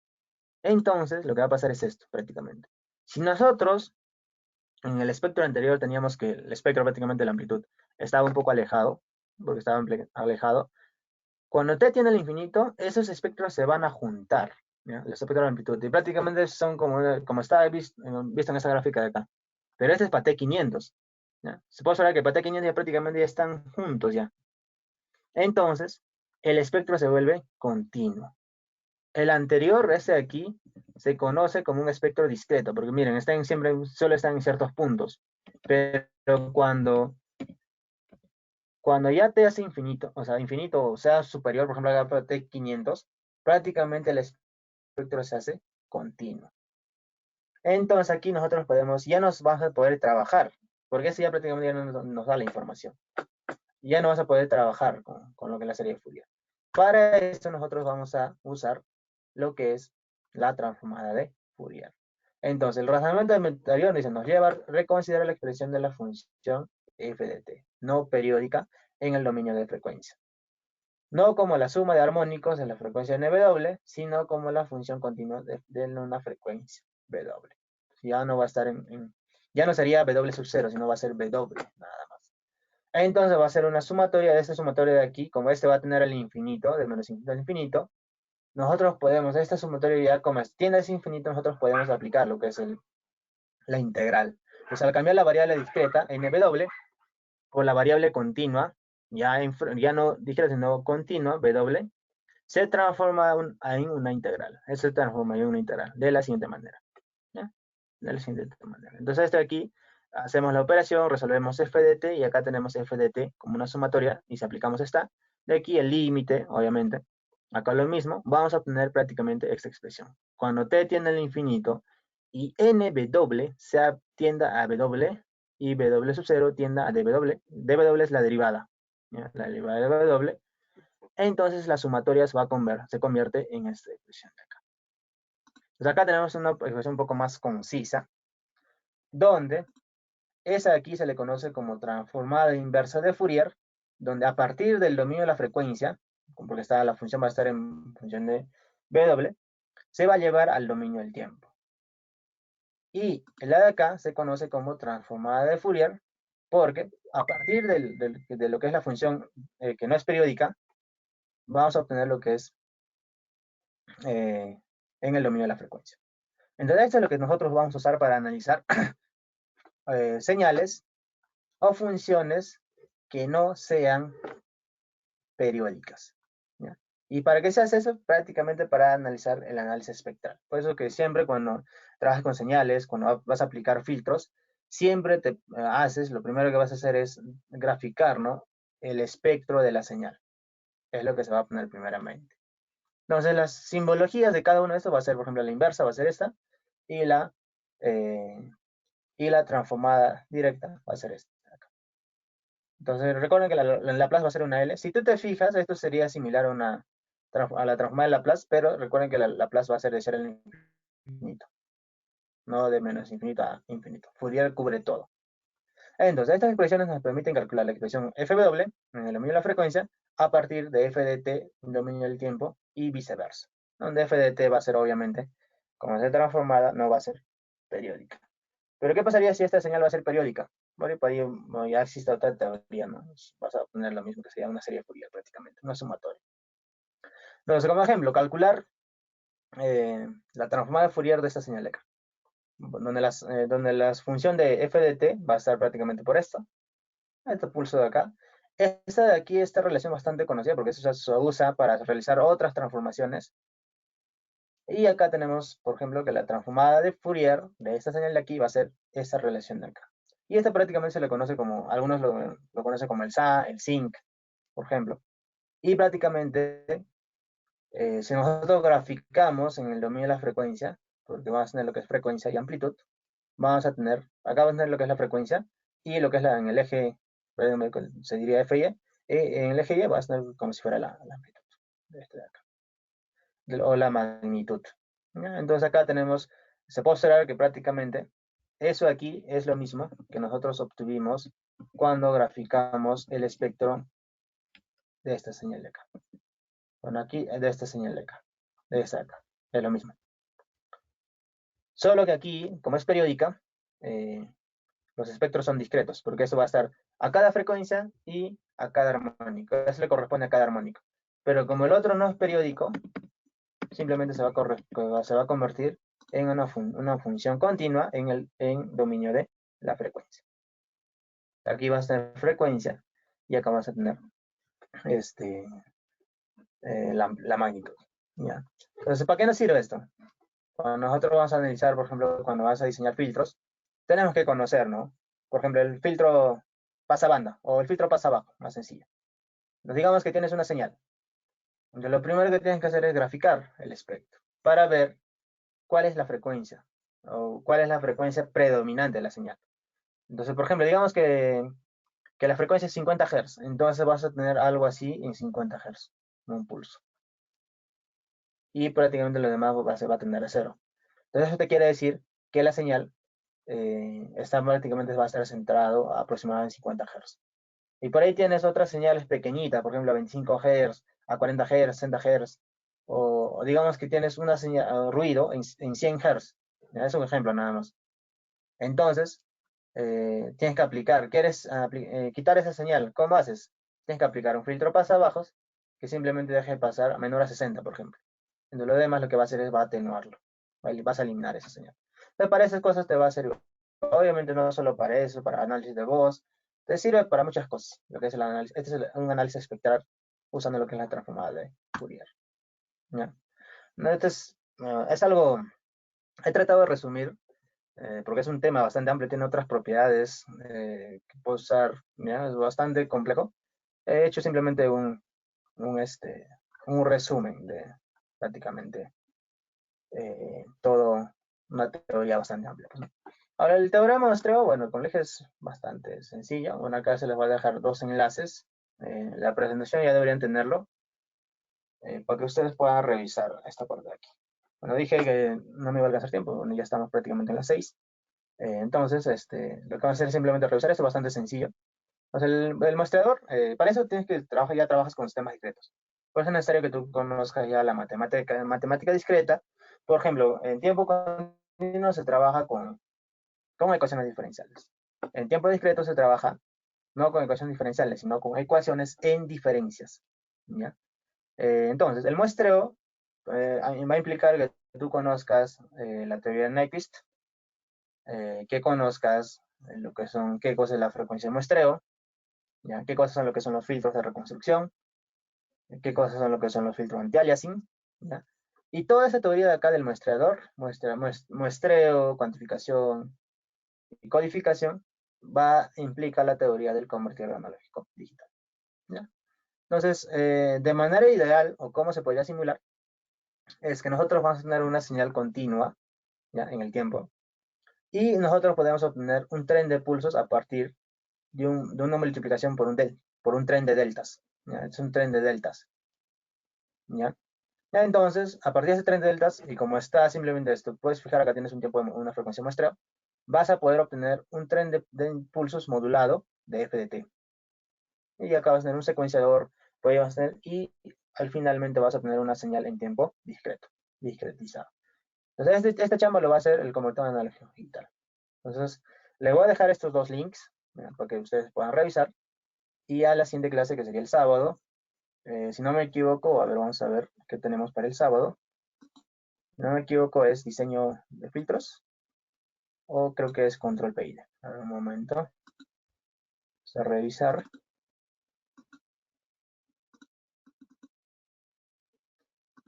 Entonces, lo que va a pasar es esto, prácticamente. Si nosotros, en el espectro anterior, teníamos que el espectro prácticamente de la amplitud estaba un poco alejado, porque estaba alejado, cuando t tiene el infinito, esos espectros se van a juntar, ¿ya? El espectro de la amplitud, y prácticamente son como está visto en esta gráfica de acá. Pero este es para t500, ¿ya? Se puede observar que para t500 ya prácticamente ya están juntos ya. Entonces, el espectro se vuelve continuo. El anterior, este de aquí, se conoce como un espectro discreto, porque miren, solo están en ciertos puntos. Pero cuando ya t hace infinito, o sea superior, por ejemplo, a t500, prácticamente el espectro se hace continuo. Entonces aquí nosotros ya nos vamos a poder trabajar, porque eso ya prácticamente ya nos da la información. Ya no vas a poder trabajar con lo que es la serie de Fourier. Para esto nosotros vamos a usar lo que es la transformada de Fourier. Entonces, el razonamiento anterior nos lleva a reconsiderar la expresión de la función f de t, no periódica, en el dominio de frecuencia. No como la suma de armónicos en la frecuencia nW, sino como la función continua de una frecuencia W. Ya no va a estar ya no sería W sub 0, sino va a ser W, nada más. Entonces va a ser una sumatoria de esta sumatoria de aquí, como este va a tener el infinito, de menos infinito al infinito, nosotros podemos, esta sumatoria ya como tiene ese infinito, nosotros podemos aplicar lo que es la integral. Pues al cambiar la variable discreta, nw, por la variable continua, ya no discreta, sino continua, w, se transforma en una integral. Eso se transforma en una integral, de la siguiente manera. ¿Ya? De la siguiente manera. Entonces esto aquí, hacemos la operación, resolvemos f de t, y acá tenemos f de t como una sumatoria, y si aplicamos esta, de aquí el límite, obviamente, acá lo mismo, vamos a obtener prácticamente esta expresión. Cuando t tiende al infinito, y nw tienda a w, y w sub 0 tienda a dw, dw es la derivada, ¿ya? La derivada de w, entonces la sumatoria se convierte en esta expresión de acá. Pues acá tenemos una expresión un poco más concisa, donde esa de aquí se le conoce como transformada inversa de Fourier, donde a partir del dominio de la frecuencia, porque la función va a estar en función de W, se va a llevar al dominio del tiempo. Y la de acá se conoce como transformada de Fourier, porque a partir de lo que es la función que no es periódica, vamos a obtener lo que es en el dominio de la frecuencia. Entonces, esto es lo que nosotros vamos a usar para analizar señales o funciones que no sean periódicas. ¿Ya? ¿Y para qué se hace eso? Prácticamente para analizar el análisis espectral. Por eso que siempre cuando trabajas con señales, cuando vas a aplicar filtros, siempre lo primero que vas a hacer es graficar, ¿no? El espectro de la señal. Es lo que se va a poner primeramente. Entonces, las simbologías de cada uno de estos va a ser, por ejemplo, la inversa va a ser esta, y la transformada directa va a ser esta. Entonces, recuerden que la Laplace va a ser una L. Si tú te fijas, esto sería similar a la transformada de Laplace, pero recuerden que la Laplace va a ser de 0 al infinito, no de menos infinito a infinito. Fourier cubre todo. Entonces, estas expresiones nos permiten calcular la expresión fw en el dominio de la frecuencia a partir de f de t en dominio del tiempo y viceversa. Donde f de t va a ser, obviamente, como es transformada, no va a ser periódica. Pero ¿qué pasaría si esta señal va a ser periódica? Bueno, ya existe otra teoría, ¿no? Vas a obtener lo mismo que sería una serie de Fourier prácticamente, una sumatoria. Entonces, como ejemplo, calcular la transformada de Fourier de esta señal de acá. Donde la función de f de t va a estar prácticamente por esto. este pulso de acá. Esta de aquí, esta relación bastante conocida porque eso se usa para realizar otras transformaciones. Y acá tenemos, por ejemplo, que la transformada de Fourier de esta señal de aquí va a ser esa relación de acá. Y esta prácticamente se le conoce como, algunos lo conocen como el SA, el SINC, por ejemplo. Y prácticamente, si nosotros graficamos en el dominio de la frecuencia, porque vamos a tener lo que es frecuencia y amplitud, vamos a tener, acá vamos a tener lo que es la frecuencia y lo que es en el eje, se diría F y E, en el eje Y va a tener como si fuera la amplitud de este de acá, o la magnitud. ¿Ya? Entonces acá tenemos, se puede observar que prácticamente eso aquí es lo mismo que nosotros obtuvimos cuando graficamos el espectro de esta señal de acá. Bueno, aquí de esta señal de acá, de esta de acá, es lo mismo. Solo que aquí, como es periódica, los espectros son discretos, porque eso va a estar a cada frecuencia y a cada armónico. Eso le corresponde a cada armónico. Pero como el otro no es periódico, simplemente se va a convertir en una función continua en dominio de la frecuencia. Aquí vas a tener frecuencia y acá vas a tener la magnitud. ¿Ya? Entonces, ¿para qué nos sirve esto? Cuando nosotros vamos a analizar, por ejemplo, cuando vas a diseñar filtros, tenemos que conocer, ¿no? Por ejemplo, el filtro pasabanda o el filtro pasabajo, más sencillo. Nos digamos que tienes una señal. Entonces, lo primero que tienes que hacer es graficar el espectro para ver cuál es la frecuencia o cuál es la frecuencia predominante de la señal. Entonces, por ejemplo, digamos que la frecuencia es 50 Hz, entonces vas a tener algo así en 50 Hz, un pulso. Y prácticamente lo demás se va a tener a cero. Entonces, eso te quiere decir que la señal prácticamente va a estar centrado a aproximadamente 50 Hz. Y por ahí tienes otras señales pequeñitas, por ejemplo, a 25 Hz, a 40 Hz, 60 Hz, o digamos que tienes una señal, ruido en 100 Hz. Es un ejemplo nada más. Entonces, tienes que aplicar, quieres quitar esa señal, ¿cómo haces? Tienes que aplicar un filtro pasabajos que simplemente deje pasar a menor a 60, por ejemplo. Entonces, lo demás lo que va a hacer es va a atenuarlo, vas a eliminar esa señal. Entonces, para esas cosas te va a servir. Obviamente no solo para eso, para análisis de voz, te sirve para muchas cosas, lo que es el análisis. Este es un análisis espectral usando lo que es la transformada de Fourier. ¿Ya? Entonces, es algo, he tratado de resumir porque es un tema bastante amplio, tiene otras propiedades que puedo usar, ¿ya? Es bastante complejo. He hecho simplemente un resumen de prácticamente todo una teoría bastante amplia. Pues, ¿no? Ahora, el teorema de muestreo, bueno, con el eje es bastante sencillo. Bueno, acá se les va a dejar dos enlaces. La presentación ya deberían tenerlo para que ustedes puedan revisar esta parte de aquí. Bueno, dije que no me iba a alcanzar tiempo, bueno, ya estamos prácticamente en las 6. Entonces, lo que vamos a hacer es simplemente revisar esto, bastante sencillo. O sea, el muestreador, para eso tienes que ya trabajas con sistemas discretos. Por eso es necesario que tú conozcas ya la matemática discreta. Por ejemplo, en tiempo continuo se trabaja con ecuaciones diferenciales. En tiempo discreto se trabaja no con ecuaciones diferenciales, sino con ecuaciones en diferencias. ¿Ya? Entonces, el muestreo va a implicar que tú conozcas la teoría de Nyquist, que conozcas qué cosa es la frecuencia de muestreo, ¿ya? Qué cosas son lo que son los filtros de reconstrucción, qué cosas son lo que son los filtros anti-aliasing, ¿ya? Y toda esa teoría de acá del muestreador, muestreo, cuantificación y codificación, implica la teoría del convertidor analógico digital, ¿ya? Entonces, de manera ideal, o cómo se podría simular, es que nosotros vamos a tener una señal continua, ¿ya? En el tiempo, y nosotros podemos obtener un tren de pulsos a partir de una multiplicación por un tren de deltas. ¿Ya? Es un tren de deltas. ¿Ya? Entonces, a partir de ese tren de deltas, y como está simplemente esto, puedes fijar acá tienes un tiempo de una frecuencia muestreo, vas a poder obtener un tren de impulsos modulado de f de t. Y acá vas a tener un secuenciador, vas a tener, y finalmente vas a tener una señal en tiempo discreto, discretizado. Entonces, esta chamba lo va a hacer el convertidor analógico digital. Entonces, le voy a dejar estos dos links para que ustedes puedan revisar. Y a la siguiente clase, que sería el sábado, si no me equivoco, a ver, vamos a ver qué tenemos para el sábado. Si no me equivoco, es diseño de filtros, o creo que es control PID. A ver, un momento. Vamos a revisar.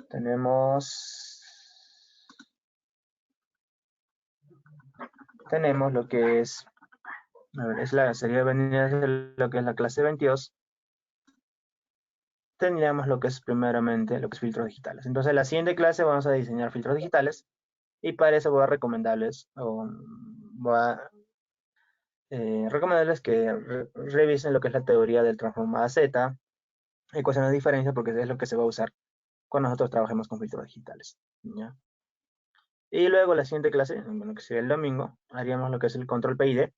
Tenemos lo que es, a ver, sería venir a ser lo que es la clase 22. Tendríamos lo que es primeramente, lo que es filtros digitales. Entonces, en la siguiente clase vamos a diseñar filtros digitales y para eso voy a recomendarles, recomendarles que revisen lo que es la teoría del transformada Z, ecuaciones de diferencia, porque es lo que se va a usar cuando nosotros trabajemos con filtros digitales, ¿ya? Y luego la siguiente clase, bueno, que sería el domingo, haríamos lo que es el control PID,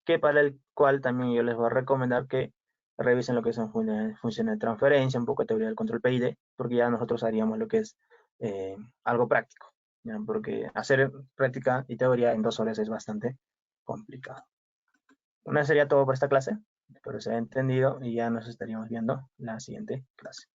que para el cual también yo les voy a recomendar que revisen lo que son funciones de transferencia, un poco de teoría del control PID, porque ya nosotros haríamos lo que es algo práctico, ¿ya? Porque hacer práctica y teoría en 2 horas es bastante complicado. Bueno, sería todo por esta clase, espero se haya entendido y ya nos estaríamos viendo la siguiente clase.